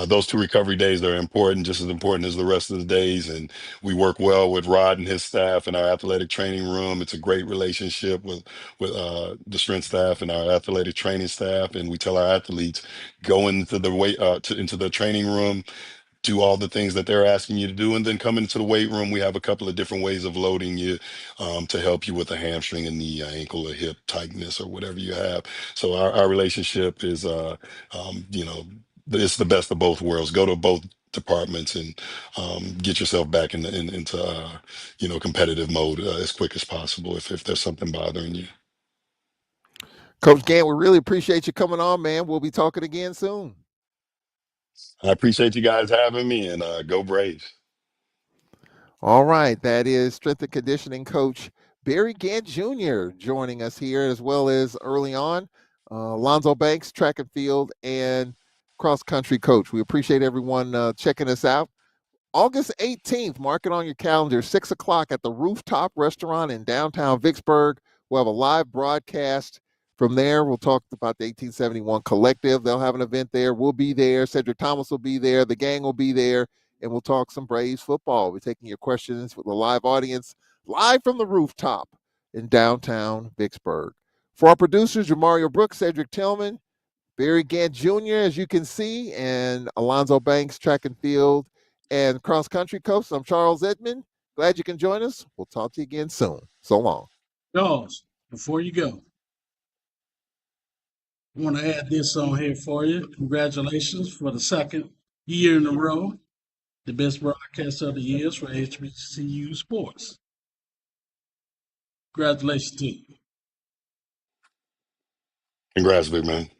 Speaker 16: those 2 recovery days are important, just as important as the rest of the days. And we work well with Rod and his staff in our athletic training room. It's a great relationship with the strength staff and our athletic training staff. And we tell our athletes, go into the into the training room, do all the things that they're asking you to do, and then come into the weight room. We have a couple of different ways of loading you to help you with a hamstring, a knee, a ankle, a hip tightness, or whatever you have. So our relationship is, it's the best of both worlds. Go to both departments and get yourself back into competitive mode as quick as possible if there's something bothering you.
Speaker 1: Coach Gant, we really appreciate you coming on, man. We'll be talking again soon.
Speaker 16: I appreciate you guys having me, and go Braves.
Speaker 1: All right, that is strength and conditioning coach Barry Gant Jr. joining us here, as well as early on, Alonzo Banks, track and field and cross country coach. We appreciate everyone checking us out. August 18th, mark it on your calendar, 6 o'clock at the Rooftop Restaurant in downtown Vicksburg. We'll have a live broadcast. From there, we'll talk about the 1871 Collective. They'll have an event there. We'll be there. Cedric Thomas will be there. The gang will be there. And we'll talk some Braves football. We're taking your questions with a live audience, live from the rooftop in downtown Vicksburg. For our producers, Jamario Brooks, Cedric Tillman, Barry Gant Jr., as you can see, and Alonzo Banks, track and field and cross country coach. I'm Charles Edmond. Glad you can join us. We'll talk to you again soon. So long.
Speaker 17: Charles, before you go, I want to add this on here for you. Congratulations for the second year in a row, the best broadcast of the years for HBCU sports. Congratulations to you.
Speaker 16: Congrats, big man.